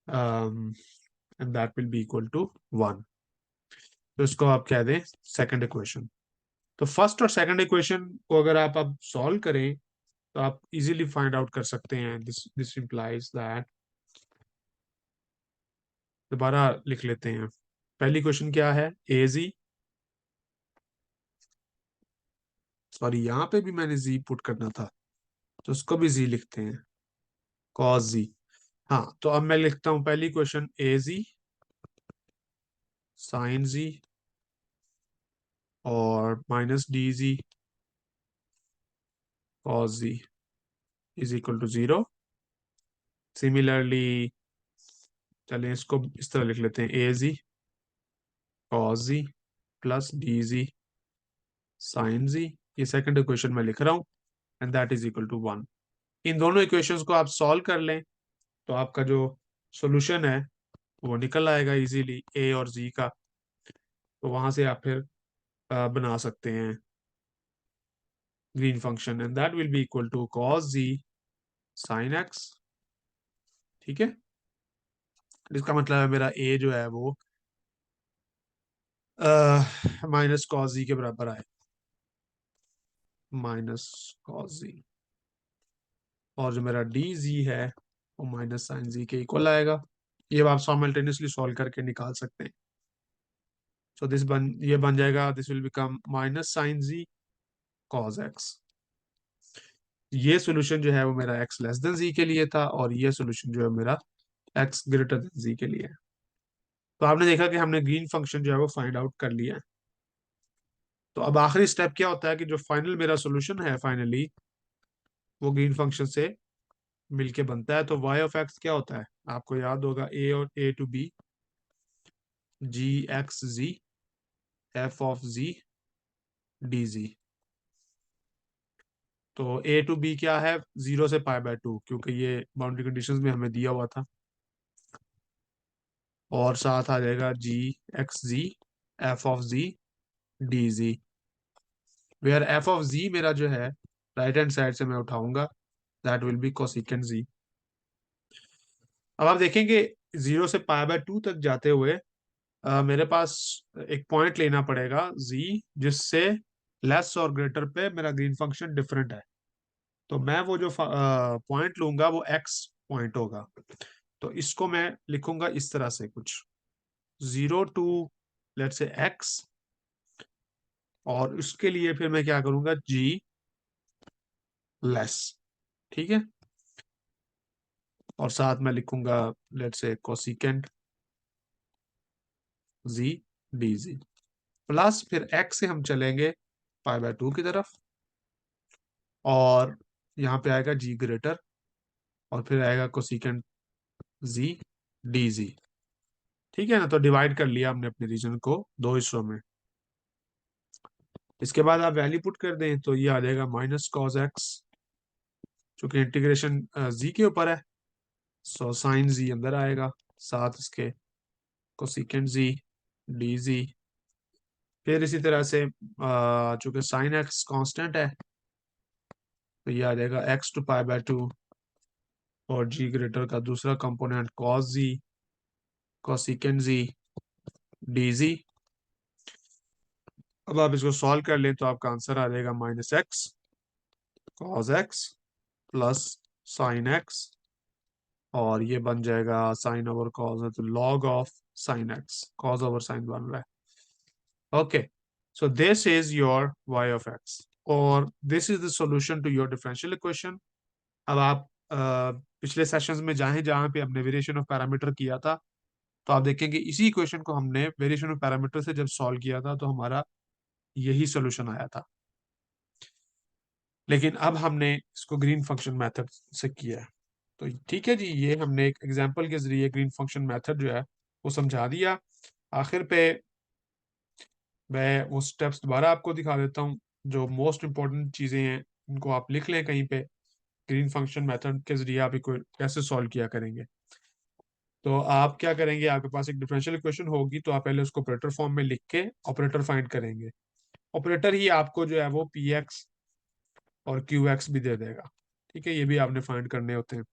and that will be equal to 1। तो इसको आप कह दें सेकंड इक्वेशन। तो फर्स्ट और सेकंड इक्वेशन को अगर आप अब सॉल्व करें तो आप इजीली फाइंड आउट कर सकते हैं, दिस दिस इंप्लाइज दैट। दोबारा लिख लेते हैं, पहली क्वेश्चन क्या है, ए जी, सॉरी यहाँ पे भी मैंने जी पुट करना था, तो उसको भी जी लिखते हैं, कॉस जी। हाँ, तो अब मैं लिखता हूँ पहली क्वेश्चन, ए जी साइन जी और minus D g cos g is equal to 0। Similarly चलिए इसको इस तरह लिख लेते हैं, a g cos g plus d g sine g, ये सेकंड इक्वेशन में लिख रहा हूँ, and that is equal to 1। इन दोनों इक्वेशंस को आप सॉल्व कर लें तो आपका जो सॉल्यूशन है वो निकल आएगा इजीली, ए और जी का। तो वहां से आप फिर बना सकते हैं Green function, and that will be equal to cos g sine x. ठीक है, इसका मतलब है मेरा ए जो है वो माइनस कॉस जी के बराबर आए, माइनस कॉस जी, और जो मेरा डी जी है वो माइनस साइन जी के इक्वल आएगा। ये आप साइमल्टेनियसली सॉल्व करके निकाल सकते हैं। सो ये बन जाएगा, this will become minus sine g cos x. ये सॉल्यूशन जो है वो मेरा एक्स लेस देन जी के लिए था, और ये सॉल्यूशन जो है मेरा एक्स ग्रेटर देन जी के लिए है। तो आपने देखा कि हमने ग्रीन फंक्शन जो है वो फाइंड आउट कर लिया है। तो अब आखिरी स्टेप क्या होता है कि जो फाइनल मेरा सॉल्यूशन है फाइनली, वो ग्रीन फंक्शन से मिलके बनता है। तो वाई ऑफ एक्स क्या होता है, आपको याद होगा, ए और A to B G X G F of ji D G. तो ए टू बी क्या है, 0 से π/2, क्योंकि ये बाउंड्री कंडीशंस में हमें दिया हुआ था। और साथ आ जाएगा G X G F of ji D G, where F of G मेरा जो है राइट हैंड साइड से मैं उठाऊंगा, that will be cosecant G. अब आप देखेंगे 0 से π/2 तक जाते हुए मेरे पास एक पॉइंट लेना पड़ेगा जी, जिससे लेस और ग्रेटर पे मेरा ग्रीन फंक्शन डिफरेंट है। तो मैं वो जो पॉइंट लूंगा वो एक्स पॉइंट होगा। तो इसको मैं लिखूंगा इस तरह से कुछ, 0 to लेट से एक्स, और उसके लिए फिर मैं क्या करूंगा, जी लेस। ठीक है, और साथ में लिखूंगा लेट से कोसिकेंट जी डी जी, प्लस फिर एक्स से हम चलेंगे π/2 की तरफ, और यहाँ पे आएगा जी ग्रेटर, और फिर आएगा कोसिकेंट जी डी जी। ठीक है ना, तो डिवाइड कर लिया हमने अपने रीजन को दो हिस्सों में। इसके बाद आप वैल्यू पुट कर दें तो ये आ जाएगा माइनस कॉस एक्स, चूंकि इंटीग्रेशन जी के ऊपर है, सो साइन जी अंदर आएगा, साथ इसके कोसिकेंट जी डी जी फिर इसी तरह से चूंकि साइन एक्स कांस्टेंट है तो ये आ जाएगा एक्स टू पाई बाय 2 और जी ग्रेटर का दूसरा कंपोनेंट कॉस जी कॉसिकेंड जी डी जी। अब आप इसको सॉल्व कर लें तो आपका आंसर आ जाएगा minus x cos x plus sine x और ये बन जाएगा साइन ओवर कॉस है तो log of sine x cos over sine बन रहा है। Okay, so this is your y of x और this is the solution to your differential equation. अब आप पिछले सेशंस में जाएं जहां पे हमने वेरिएशन ऑफ पैरामीटर किया था तो आप देखेंगे इसी इक्वेशन को हमने वेरिएशन ऑफ पैरामीटर से जब सॉल्व किया था तो हमारा यही सॉल्यूशन आया था, लेकिन अब हमने इसको ग्रीन फंक्शन मेथड से किया है। तो ठीक है जी, ये हमने एक एग्जांपल के जरिए ग्रीन फंक्शन मेथड जो है वो समझा दिया। आखिर पे मैं वो स्टेप्स दोबारा आपको दिखा देता हूँ, जो मोस्ट इंपॉर्टेंट चीज़ें हैं इनको आप लिख लें कहीं पे। ग्रीन फंक्शन मेथड के जरिए आप इको कैसे सॉल्व किया करेंगे। तो आप क्या करेंगे, आपके पास एक डिफरेंशियल इक्वेशन होगी तो आप पहले उसको ऑपरेटर फॉर्म में लिख के ऑपरेटर फाइंड करेंगे। ऑपरेटर ही आपको जो है वो पी एक्स और क्यू एक्स भी दे देगा। ठीक है, ये भी आपने फाइंड करने होते हैं।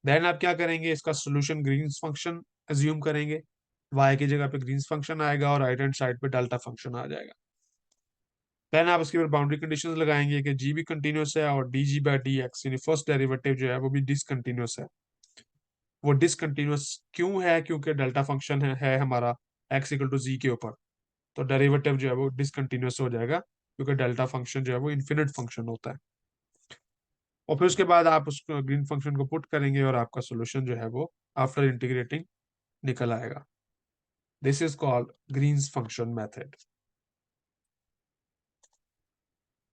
देन आप क्या करेंगे, इसका सोल्यूशन ग्रीन्स फंक्शन एज्यूम करेंगे। y की जगह पे ग्रीन्स फंक्शन आएगा और राइट हैंड साइड पे डेल्टा फंक्शन आ जाएगा। देन आप उसके बाद बाउंड्री कंडीशंस लगाएंगे कि g भी कंटिन्यूस है और dg बाय dx यानी फर्स्ट डेरिवेटिव जो है वो भी डिसकंटिन्यूस है। वो डिसकंटिन्यूस क्यों है, क्योंकि डेल्टा फंक्शन है हमारा x इक्वल टू जी के ऊपर, तो डेरिवेटिव जो है वो डिसकंटिन्यूस हो जाएगा क्योंकि डेल्टा फंक्शन जो है वो इन्फिनिट फंक्शन होता है। और फिर उसके बाद आप उस ग्रीन फंक्शन को पुट करेंगे और आपका सोल्यूशन जो है वो आफ्टर इंटीग्रेटिंग निकल आएगा। This is called Green's function method.